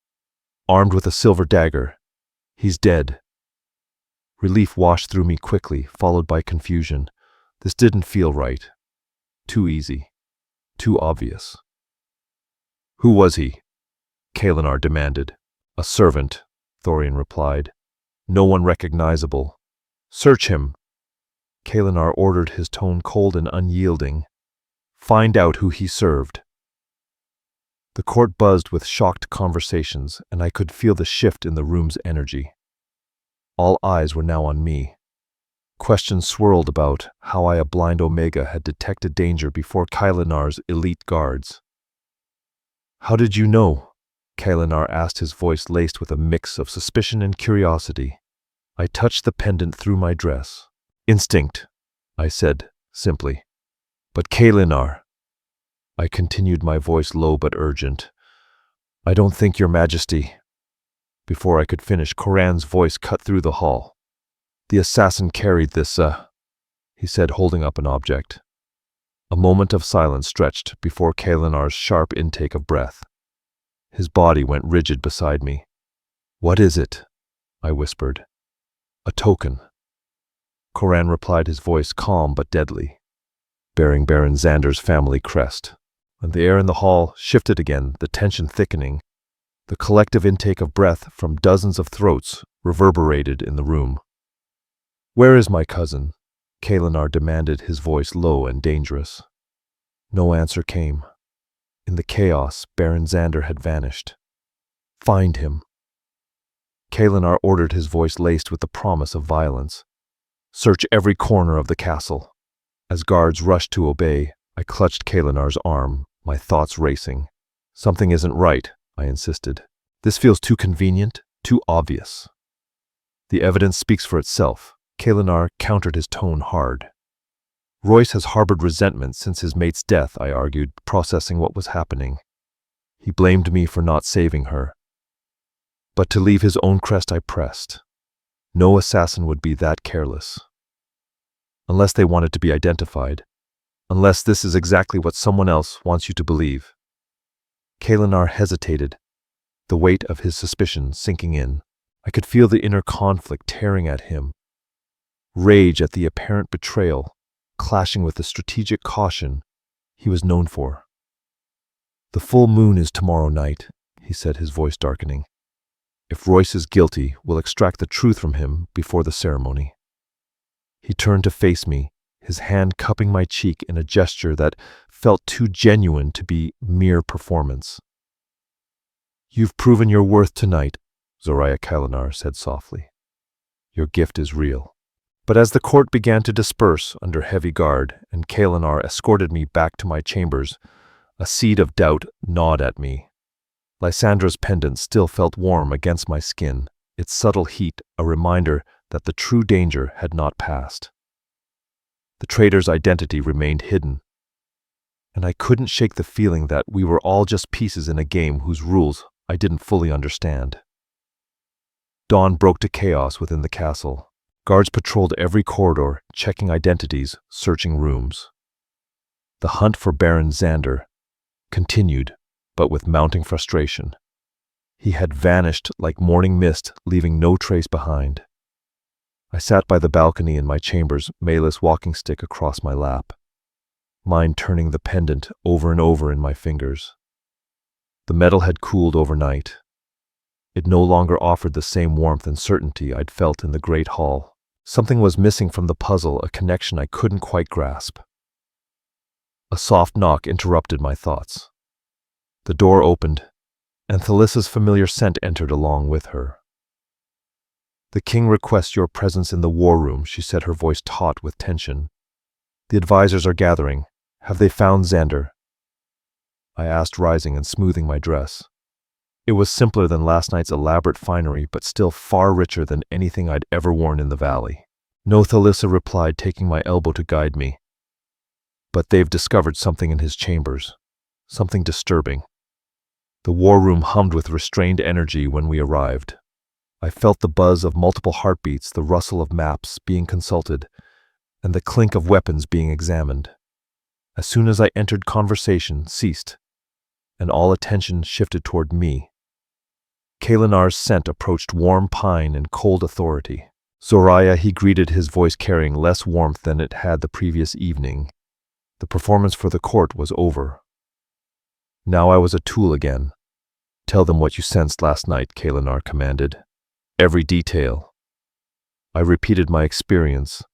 "Armed with a silver dagger. He's dead." Relief washed through me quickly, followed by confusion. This didn't feel right. Too easy. Too obvious. "Who was he?" Kalinar demanded. "A servant," Thorian replied. "No one recognizable." "Search him." Kalinar ordered, his tone cold and unyielding. "Find out who he served." The court buzzed with shocked conversations, and I could feel the shift in the room's energy. All eyes were now on me. Questions swirled about how I, a blind Omega, had detected danger before Kalinar's elite guards. "How did you know?" Kalinar asked, his voice laced with a mix of suspicion and curiosity. I touched the pendant through my dress. "Instinct," I said simply. "But Kalinar," I continued, my voice low but urgent, "I don't think, Your Majesty." Before I could finish, Koran's voice cut through the hall. "The assassin carried this, he said, holding up an object. A moment of silence stretched before Kalinar's sharp intake of breath. His body went rigid beside me. "What is it?" I whispered. "A token." Koran replied, his voice calm but deadly, bearing Baron Xander's family crest. And the air in the hall shifted again, the tension thickening. The collective intake of breath from dozens of throats reverberated in the room. "Where is my cousin?" Kalinar demanded, his voice low and dangerous. No answer came. In the chaos, Baron Xander had vanished. "Find him." Kalinar ordered, his voice laced with the promise of violence. "Search every corner of the castle." As guards rushed to obey, I clutched Kalinar's arm, my thoughts racing. "Something isn't right," I insisted. "This feels too convenient, too obvious." "The evidence speaks for itself." Kalinar countered, his tone hard. "Royce has harbored resentment since his mate's death," I argued, processing what was happening. "He blamed me for not saving her. But to leave his own crest, I pressed. No assassin would be that careless. Unless they wanted to be identified. Unless this is exactly what someone else wants you to believe." Kalinar hesitated, the weight of his suspicion sinking in. I could feel the inner conflict tearing at him. Rage at the apparent betrayal, clashing with the strategic caution he was known for. "The full moon is tomorrow night," he said, his voice darkening. "If Royce is guilty, we'll extract the truth from him before the ceremony." He turned to face me, his hand cupping my cheek in a gesture that felt too genuine to be mere performance. "You've proven your worth tonight," Zoraya Kalinar said softly. "Your gift is real." But as the court began to disperse under heavy guard and Kalinar escorted me back to my chambers, a seed of doubt gnawed at me. Lysandra's pendant still felt warm against my skin, its subtle heat a reminder that the true danger had not passed. The traitor's identity remained hidden, and I couldn't shake the feeling that we were all just pieces in a game whose rules I didn't fully understand. Dawn broke to chaos within the castle. Guards patrolled every corridor, checking identities, searching rooms. The hunt for Baron Xander continued, but with mounting frustration. He had vanished like morning mist, leaving no trace behind. I sat by the balcony in my chambers, Malus' walking stick across my lap, mine turning the pendant over and over in my fingers. The metal had cooled overnight. It no longer offered the same warmth and certainty I'd felt in the great hall. Something was missing from the puzzle, a connection I couldn't quite grasp. A soft knock interrupted my thoughts. The door opened, and Thalissa's familiar scent entered along with her. "The king requests your presence in the war room," she said, her voice taut with tension. "The advisors are gathering. Have they found Xander?" I asked, rising and smoothing my dress. It was simpler than last night's elaborate finery, but still far richer than anything I'd ever worn in the valley. "No," Thalissa replied, taking my elbow to guide me. "But they've discovered something in his chambers. Something disturbing." The war room hummed with restrained energy when we arrived. I felt the buzz of multiple heartbeats, the rustle of maps being consulted, and the clink of weapons being examined. As soon as I entered, conversation ceased, and all attention shifted toward me. Kalinar's scent approached warm pine and cold authority. "Zoraya," he greeted, his voice carrying less warmth than it had the previous evening. The performance for the court was over. Now I was a tool again. "Tell them what you sensed last night," Kalinar commanded. "Every detail." I repeated my experience,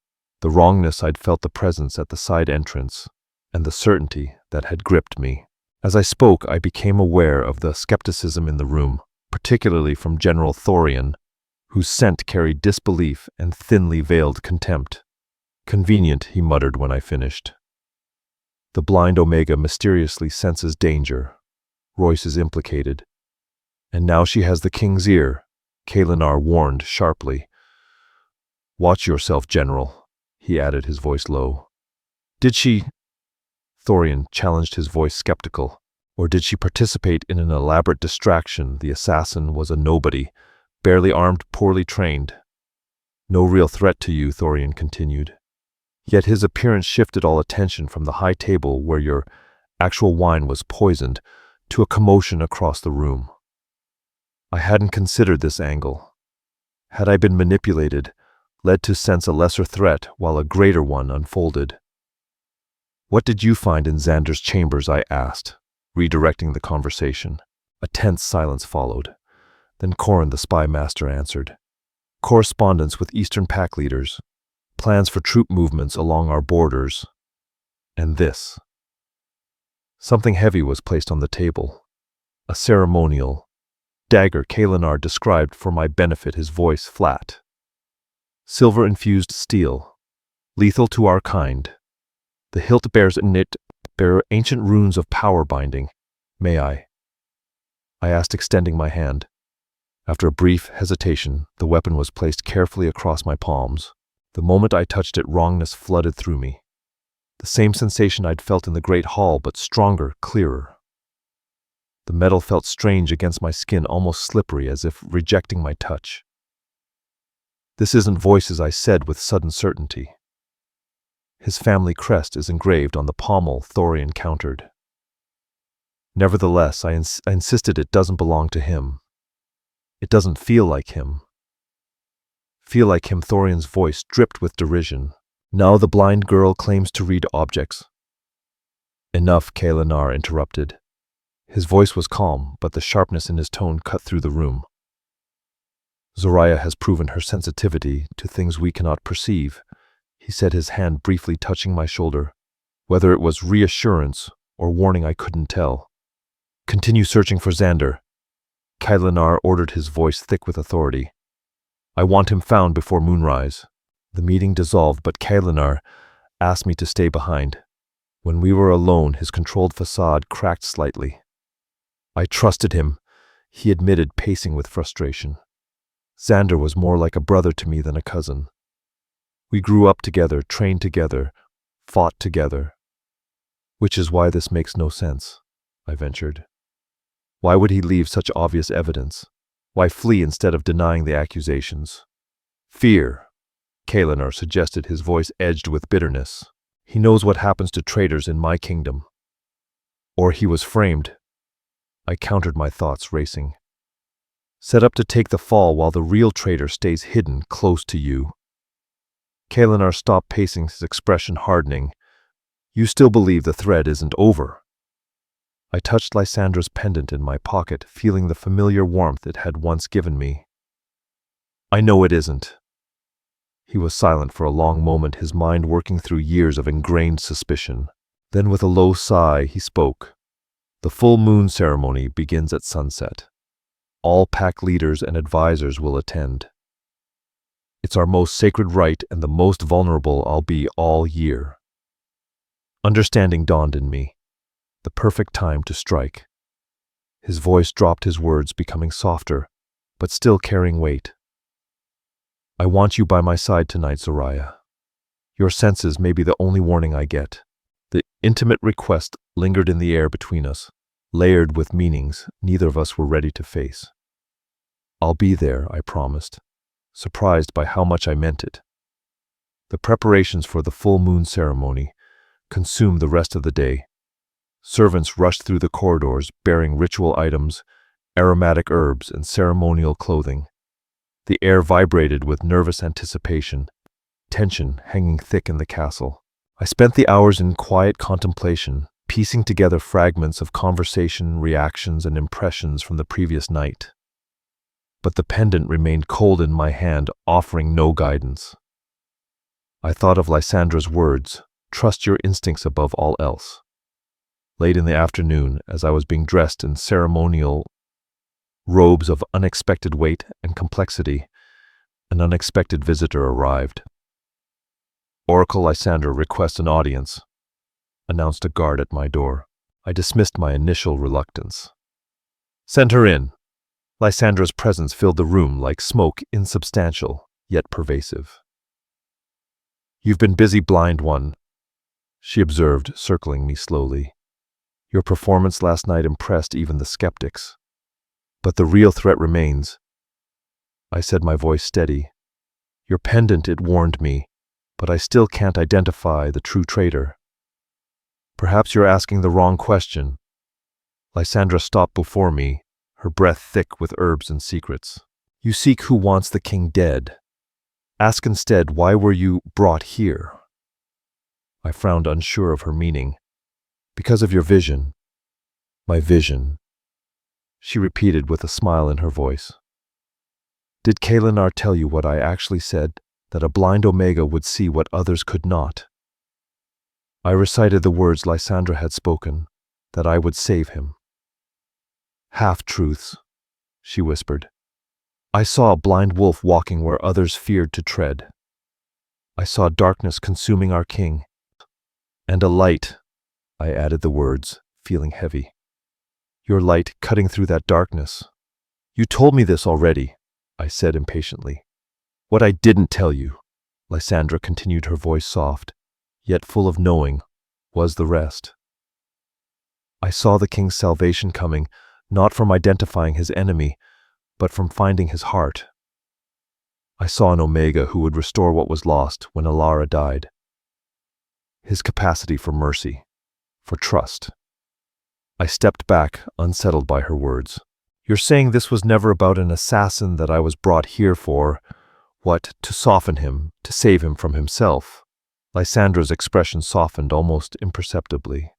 the wrongness I'd felt, the presence at the side entrance, and the certainty that had gripped me. As I spoke, I became aware of the skepticism in the room, particularly from General Thorian, whose scent carried disbelief and thinly veiled contempt. "Convenient," he muttered when I finished. "The blind Omega mysteriously senses danger. Royce is implicated. And now she has the king's ear," Kalinar warned sharply. "Watch yourself, General," he added, his voice low. "Did she—" Thorian challenged, his voice skeptical. "Or did she participate in an elaborate distraction? The assassin was a nobody, barely armed, poorly trained." "No real threat to you," Thorian continued. Yet his appearance shifted all attention from the high table where your actual wine was poisoned to a commotion across the room. I hadn't considered this angle. Had I been manipulated, led to sense a lesser threat while a greater one unfolded? "What did you find in Xander's chambers?" I asked, redirecting the conversation. A tense silence followed. Then Korin, the spy master, answered. "Correspondence with Eastern Pack leaders, plans for troop movements along our borders, and this." Something heavy was placed on the table. A ceremonial dagger, Kalinar described for my benefit, his voice flat. "Silver-infused steel, lethal to our kind. The hilt bears in it ancient runes of power binding. May I?" I asked, extending my hand. After a brief hesitation, the weapon was placed carefully across my palms. The moment I touched it, wrongness flooded through me. The same sensation I'd felt in the great hall, but stronger, clearer. The metal felt strange against my skin, almost slippery, as if rejecting my touch. "This isn't Voices," I said with sudden certainty. "His family crest is engraved on the pommel," Thorian countered. "Nevertheless," I insisted, "it doesn't belong to him. It doesn't feel like him." "Feel like him?" Thorian's voice dripped with derision. "Now the blind girl claims to read objects." "Enough," Kalinar interrupted. His voice was calm, but the sharpness in his tone cut through the room. "Zoraya has proven her sensitivity to things we cannot perceive," he said, his hand briefly touching my shoulder. Whether it was reassurance or warning, I couldn't tell. "Continue searching for Xander," Kalinar ordered, his voice thick with authority. "I want him found before moonrise." The meeting dissolved, but Kalinar asked me to stay behind. When we were alone, his controlled facade cracked slightly. I trusted him, he admitted, pacing with frustration. Xander was more like a brother to me than a cousin. We grew up together, trained together, fought together. Which is why this makes no sense, I ventured. Why would he leave such obvious evidence? Why flee instead of denying the accusations? Fear, Kalinar suggested, his voice edged with bitterness. He knows what happens to traitors in my kingdom. Or he was framed. I countered, my thoughts racing. Set up to take the fall while the real traitor stays hidden close to you. Kalinar stopped pacing, his expression hardening. You still believe the thread isn't over? I touched Lysandra's pendant in my pocket, feeling the familiar warmth it had once given me. I know it isn't. He was silent for a long moment, his mind working through years of ingrained suspicion. Then with a low sigh, he spoke. The full moon ceremony begins at sunset. All pack leaders and advisors will attend. It's our most sacred rite and the most vulnerable I'll be all year. Understanding dawned in me. The perfect time to strike. His voice dropped, his words becoming softer, but still carrying weight. I want you by my side tonight, Zoraya. Your senses may be the only warning I get. The intimate request lingered in the air between us, layered with meanings neither of us were ready to face. I'll be there, I promised, surprised by how much I meant it. The preparations for the full moon ceremony consumed the rest of the day. Servants rushed through the corridors bearing ritual items, aromatic herbs, and ceremonial clothing. The air vibrated with nervous anticipation, tension hanging thick in the castle. I spent the hours in quiet contemplation, piecing together fragments of conversation, reactions, and impressions from the previous night. But the pendant remained cold in my hand, offering no guidance. I thought of Lysandra's words, trust your instincts above all else. Late in the afternoon, as I was being dressed in ceremonial robes of unexpected weight and complexity, an unexpected visitor arrived. Oracle Lysandra requests an audience, announced a guard at my door. I dismissed my initial reluctance. Send her in. Lysandra's presence filled the room like smoke, insubstantial, yet pervasive. You've been busy, blind one, she observed, circling me slowly. Your performance last night impressed even the skeptics. But the real threat remains. I said, my voice steady. Your pendant, it warned me, but I still can't identify the true traitor. Perhaps you're asking the wrong question. Lysandra stopped before me, her breath thick with herbs and secrets. You seek who wants the king dead. Ask instead, why were you brought here? I frowned, unsure of her meaning. Because of your vision. My vision, she repeated with a smile in her voice. Did Kalinar tell you what I actually said, that a blind Omega would see what others could not? I recited the words Lysandra had spoken, that I would save him. Half-truths, she whispered. I saw a blind wolf walking where others feared to tread. I saw darkness consuming our king. And a light, I added the words, feeling heavy. Your light cutting through that darkness. You told me this already, I said impatiently. What I didn't tell you, Lysandra continued, her voice soft, yet full of knowing, was the rest. I saw the king's salvation coming, not from identifying his enemy, but from finding his heart. I saw an Omega who would restore what was lost when Alara died. His capacity for mercy, for trust. I stepped back, unsettled by her words. You're saying this was never about an assassin that I was brought here for, what, to soften him, to save him from himself? Lysandra's expression softened almost imperceptibly.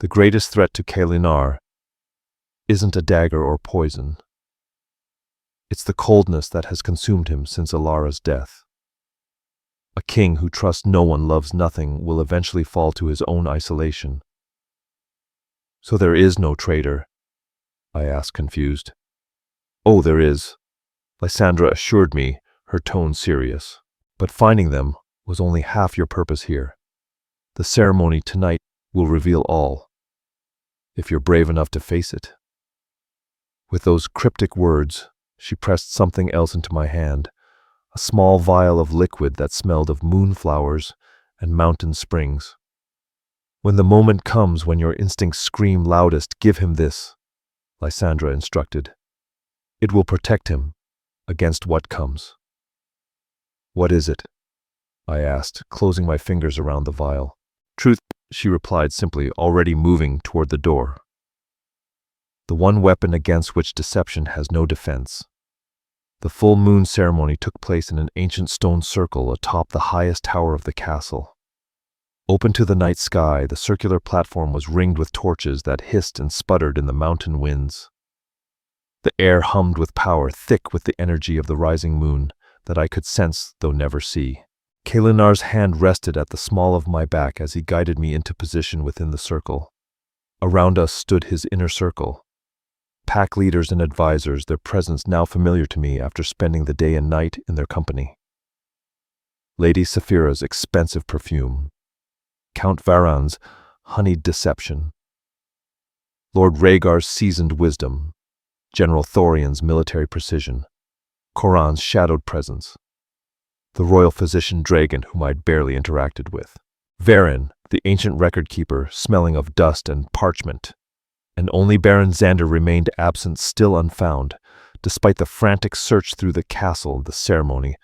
The greatest threat to Kalinar isn't a dagger or poison. It's the coldness that has consumed him since Alara's death. A king who trusts no one, loves nothing, will eventually fall to his own isolation. So there is no traitor? I asked, confused. Oh, there is, Lysandra assured me, her tone serious. But finding them was only half your purpose here. The ceremony tonight will reveal all, if you're brave enough to face it." With those cryptic words, she pressed something else into my hand, a small vial of liquid that smelled of moonflowers and mountain springs. "When the moment comes when your instincts scream loudest, give him this," Lysandra instructed. "It will protect him against what comes." "What is it?" I asked, closing my fingers around the vial. "Truth," she replied simply, already moving toward the door. "The one weapon against which deception has no defense." The full moon ceremony took place in an ancient stone circle atop the highest tower of the castle. Open to the night sky, the circular platform was ringed with torches that hissed and sputtered in the mountain winds. The air hummed with power, thick with the energy of the rising moon that I could sense though never see. Kalinar's hand rested at the small of my back as he guided me into position within the circle. Around us stood his inner circle. Pack leaders and advisors, their presence now familiar to me after spending the day and night in their company. Lady Saphira's expensive perfume. Count Varan's honeyed deception. Lord Rhaegar's seasoned wisdom. General Thorian's military precision. Koran's shadowed presence. The royal physician Dragon, whom I'd barely interacted with. Varan, the ancient record keeper, smelling of dust and parchment. And only Baron Xander remained absent, still unfound. Despite the frantic search through the castle, the ceremony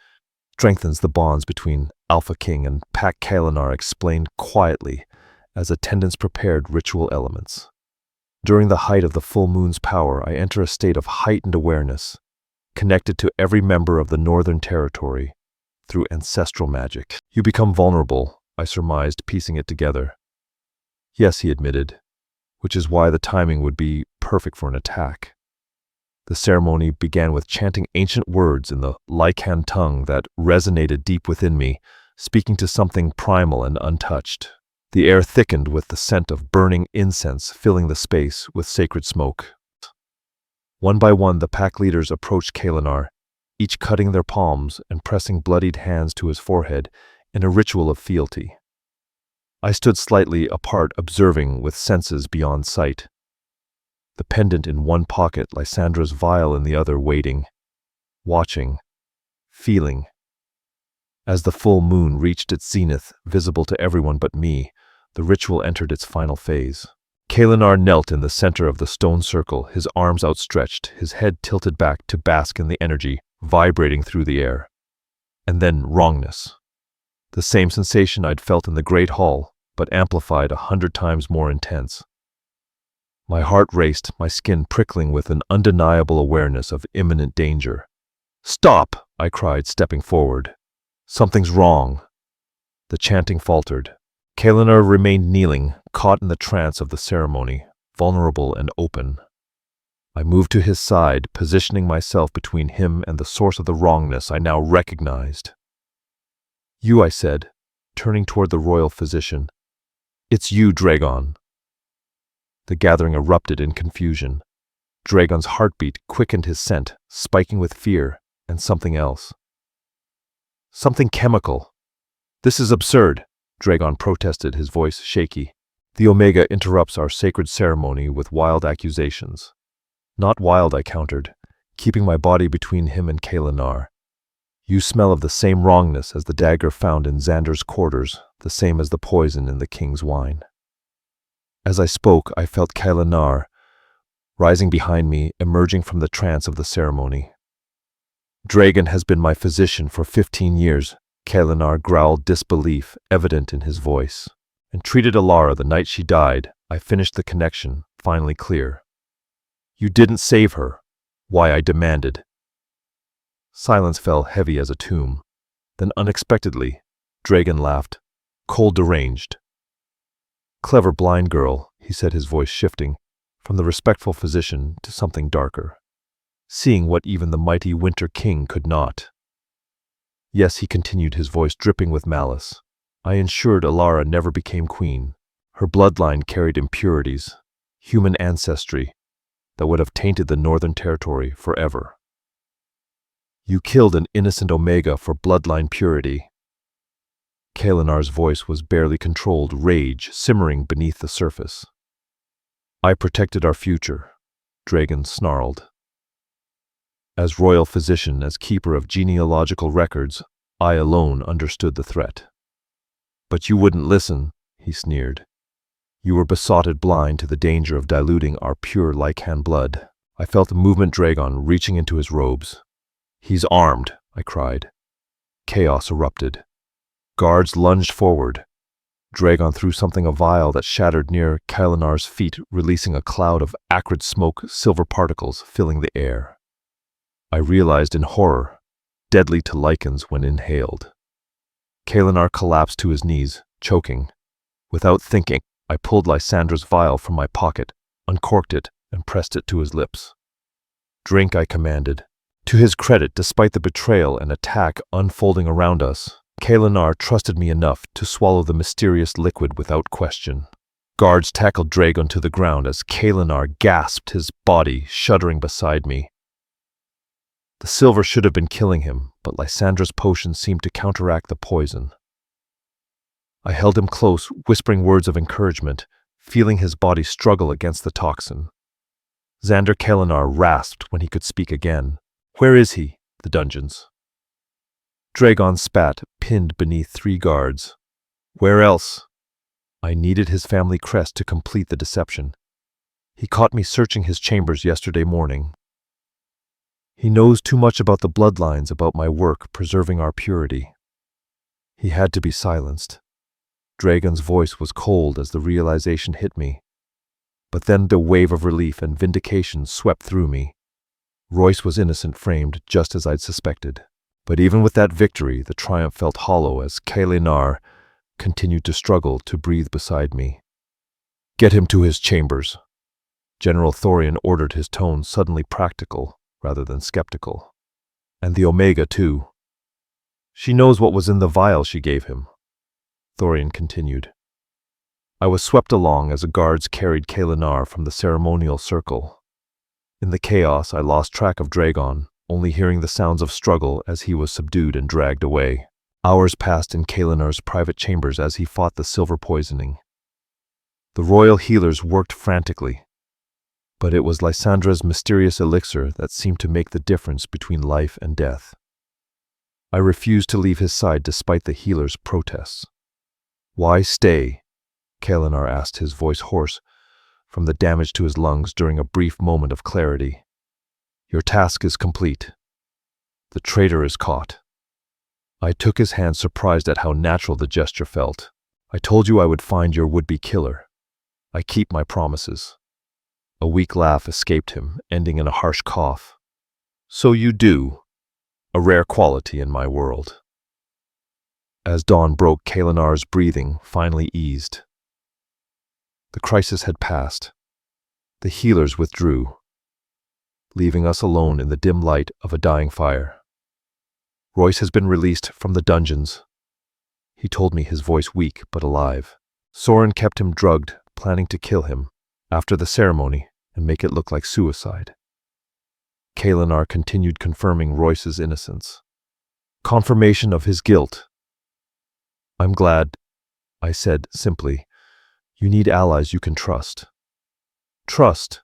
strengthens the bonds between Alpha King and Pack Kalinar, explained quietly as attendants prepared ritual elements. During the height of the full moon's power, I enter a state of heightened awareness, connected to every member of the Northern Territory through ancestral magic. "You become vulnerable," I surmised, piecing it together. "Yes," he admitted, "which is why the timing would be perfect for an attack." The ceremony began with chanting ancient words in the Lycan tongue that resonated deep within me, speaking to something primal and untouched. The air thickened with the scent of burning incense, filling the space with sacred smoke. One by one, the pack leaders approached Kalinar, each cutting their palms and pressing bloodied hands to his forehead in a ritual of fealty. I stood slightly apart, observing with senses beyond sight. The pendant in one pocket, Lysandra's vial in the other, waiting, watching, feeling. As the full moon reached its zenith, visible to everyone but me, the ritual entered its final phase. Kalinar knelt in the center of the stone circle, his arms outstretched, his head tilted back to bask in the energy vibrating through the air. And then wrongness. The same sensation I'd felt in the Great Hall, but amplified 100 times more intense. My heart raced, my skin prickling with an undeniable awareness of imminent danger. "Stop!" I cried, stepping forward. "Something's wrong." The chanting faltered. Kalinar remained kneeling, caught in the trance of the ceremony, vulnerable and open. I moved to his side, positioning myself between him and the source of the wrongness I now recognized. "You," I said, turning toward the royal physician. "It's you, Dragon." The gathering erupted in confusion. Dragon's heartbeat quickened his scent, spiking with fear and something else. "Something chemical." "This is absurd," Dragon protested, his voice shaky. "The Omega interrupts our sacred ceremony with wild accusations." "Not wild," I countered, keeping my body between him and Kalinar. "You smell of the same wrongness as the dagger found in Xander's quarters, the same as the poison in the king's wine." As I spoke, I felt Kalinar rising behind me, emerging from the trance of the ceremony. "Dragon has been my physician for 15 years, Kalinar growled, disbelief evident in his voice. "And treated Alara the night she died." I finished the connection, finally clear. "You didn't save her." "Why?" I demanded. Silence fell heavy as a tomb. Then unexpectedly, Dragon laughed. "Cold deranged." "Clever blind girl," he said, his voice shifting from the respectful physician to something darker. "Seeing what even the mighty Winter King could not." "Yes," he continued, his voice dripping with malice. "I ensured Alara never became queen. Her bloodline carried impurities, human ancestry, that would have tainted the Northern Territory forever." You killed an innocent Omega for bloodline purity. Kalinar's voice was barely controlled rage simmering beneath the surface. I protected our future, Dragon snarled. As royal physician, as keeper of genealogical records, I alone understood the threat. But you wouldn't listen, he sneered. You were besotted blind to the danger of diluting our pure Lycan blood. I felt the movement Dragon reaching into his robes. He's armed, I cried. Chaos erupted. Guards lunged forward. Dragon threw something a vial that shattered near Kalinar's feet, releasing a cloud of acrid smoke, silver particles filling the air. I realized in horror, deadly to Lycans when inhaled. Kalinar collapsed to his knees, choking. Without thinking, I pulled Lysandra's vial from my pocket, uncorked it, and pressed it to his lips. Drink, I commanded. To his credit, despite the betrayal and attack unfolding around us, Kalinar trusted me enough to swallow the mysterious liquid without question. Guards tackled Dragon to the ground as Kalinar gasped, his body shuddering beside me. The silver should have been killing him, but Lysandra's potion seemed to counteract the poison. I held him close, whispering words of encouragement, feeling his body struggle against the toxin. Xander Kalinar rasped when he could speak again. Where is he? The dungeons. Dragon spat, pinned beneath 3 guards. Where else? I needed his family crest to complete the deception. He caught me searching his chambers yesterday morning. He knows too much about the bloodlines, about my work preserving our purity. He had to be silenced. Dragon's voice was cold as the realization hit me. But then the wave of relief and vindication swept through me. Royce was innocent, framed just as I'd suspected. But even with that victory, the triumph felt hollow as Kalinar continued to struggle to breathe beside me. Get him to his chambers. General Thorian ordered, his tone suddenly practical rather than skeptical. And the Omega, too. She knows what was in the vial she gave him, Thorian continued. I was swept along as the guards carried Kalinar from the ceremonial circle. In the chaos, I lost track of Dragon, only hearing the sounds of struggle as he was subdued and dragged away. Hours passed in Kalinar's private chambers as he fought the silver poisoning. The royal healers worked frantically, but it was Lysandra's mysterious elixir that seemed to make the difference between life and death. I refused to leave his side despite the healers' protests. Why stay? Kalinar asked, his voice hoarse from the damage to his lungs during a brief moment of clarity. Your task is complete. The traitor is caught. I took his hand, surprised at how natural the gesture felt. I told you I would find your would-be killer. I keep my promises. A weak laugh escaped him, ending in a harsh cough. So you do. A rare quality in my world. As dawn broke, Kalinar's breathing finally eased. The crisis had passed. The healers withdrew, leaving us alone in the dim light of a dying fire. Royce has been released from the dungeons, he told me, his voice weak but alive. Soren kept him drugged, planning to kill him after the ceremony and make it look like suicide. Kalinar continued, confirming Royce's innocence. Confirmation of his guilt. I'm glad, I said simply. You need allies you can trust. Trust.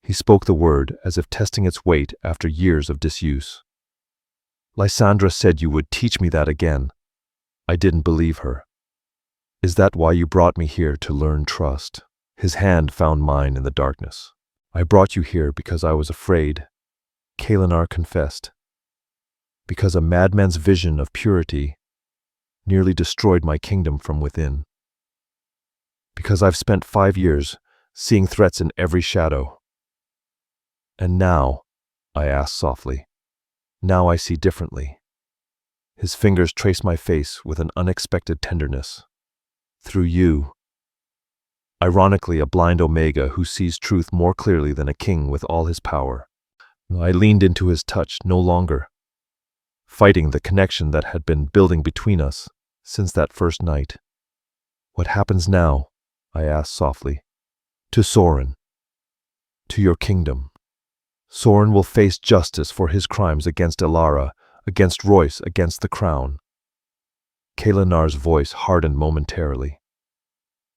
He spoke the word as if testing its weight after years of disuse. Lysandra said you would teach me that again. I didn't believe her. Is that why you brought me here, to learn trust? His hand found mine in the darkness. I brought you here because I was afraid, Kalinar confessed. Because a madman's vision of purity nearly destroyed my kingdom from within. Because I've spent 5 years seeing threats in every shadow. And now, I asked softly, now I see differently. His fingers traced my face with an unexpected tenderness. Through you. Ironically, a blind Omega who sees truth more clearly than a king with all his power. I leaned into his touch, no longer fighting the connection that had been building between us since that first night. What happens now? I asked softly. To Soren. To your kingdom. Soren will face justice for his crimes against Elara, against Royce, against the crown. Kaelinar's voice hardened momentarily.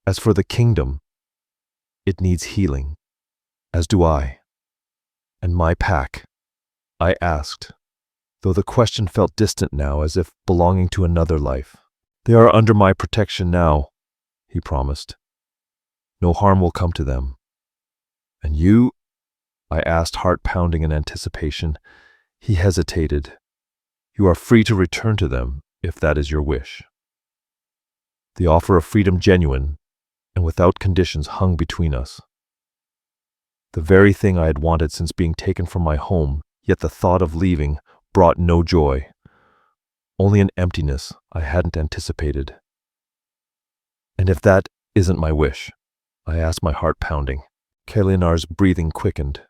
As for the kingdom, it needs healing, as do I. And my pack? I asked, though the question felt distant now, as if belonging to another life. They are under my protection now, he promised. No harm will come to them. And you? I asked, heart pounding in anticipation. He hesitated. You are free to return to them, if that is your wish. The offer of freedom genuine, and without conditions, hung between us. The very thing I had wanted since being taken from my home, yet the thought of leaving brought no joy. Only an emptiness I hadn't anticipated. And if that isn't my wish? I asked, my heart pounding. Kaelinar's breathing quickened.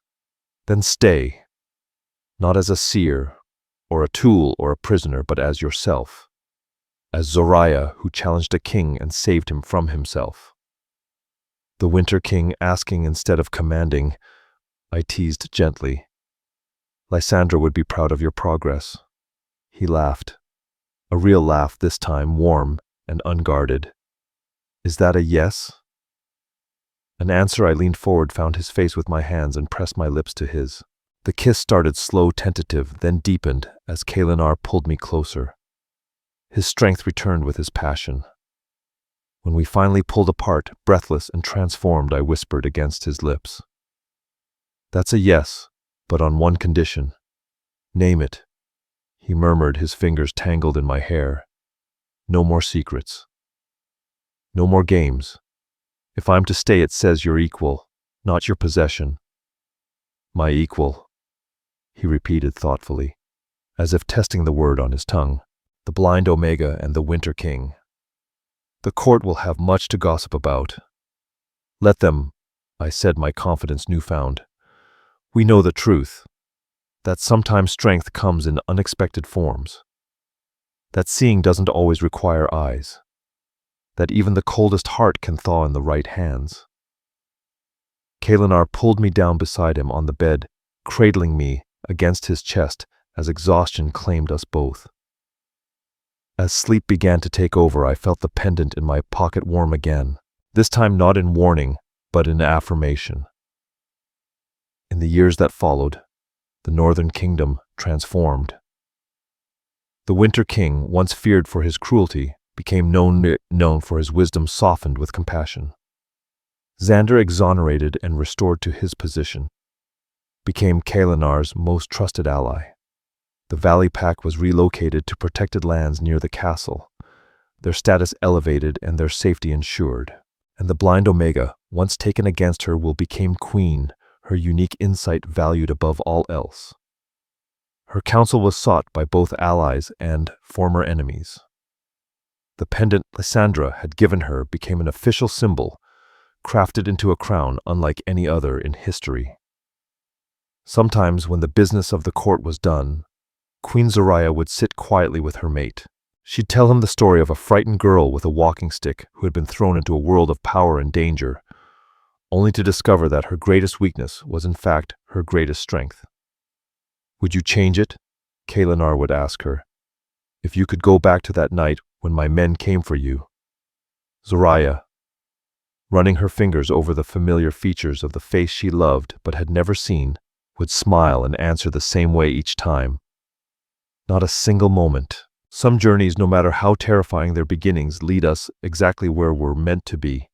Then stay, not as a seer, or a tool, or a prisoner, but as yourself. As Zoraya, who challenged a king and saved him from himself. The Winter King asking instead of commanding, I teased gently. Lysandra would be proud of your progress. He laughed. A real laugh this time, warm and unguarded. Is that a yes? An answer. I leaned forward, found his face with my hands, and pressed my lips to his. The kiss started slow, tentative, then deepened as Kaelinar pulled me closer. His strength returned with his passion. When we finally pulled apart, breathless and transformed, I whispered against his lips. That's a yes, but on one condition. Name it. He murmured, his fingers tangled in my hair. No more secrets. No more games. If I'm to stay, it says your equal, not your possession. My equal, he repeated thoughtfully, as if testing the word on his tongue. The blind Omega and the Winter King. The court will have much to gossip about. Let them, I said, my confidence newfound. We know the truth, that sometimes strength comes in unexpected forms, that seeing doesn't always require eyes, that even the coldest heart can thaw in the right hands. Kaelinar pulled me down beside him on the bed, cradling me against his chest as exhaustion claimed us both. As sleep began to take over, I felt the pendant in my pocket warm again, this time not in warning, but in affirmation. In the years that followed, the Northern Kingdom transformed. The Winter King, once feared for his cruelty, became known for his wisdom, softened with compassion. Xander, exonerated and restored to his position, became Kaelinar's most trusted ally. The Valley Pack was relocated to protected lands near the castle, their status elevated and their safety ensured. And the blind Omega, once taken against her, became queen, her unique insight valued above all else. Her counsel was sought by both allies and former enemies. The pendant Lysandra had given her became an official symbol, crafted into a crown unlike any other in history. Sometimes, when the business of the court was done, Queen Zoraya would sit quietly with her mate. She'd tell him the story of a frightened girl with a walking stick who had been thrown into a world of power and danger, only to discover that her greatest weakness was in fact her greatest strength. Would you change it? Kaelinar would ask her. If you could go back to that night when my men came for you. Zoraya, running her fingers over the familiar features of the face she loved but had never seen, would smile and answer the same way each time. Not a single moment. Some journeys, no matter how terrifying their beginnings, lead us exactly where we're meant to be.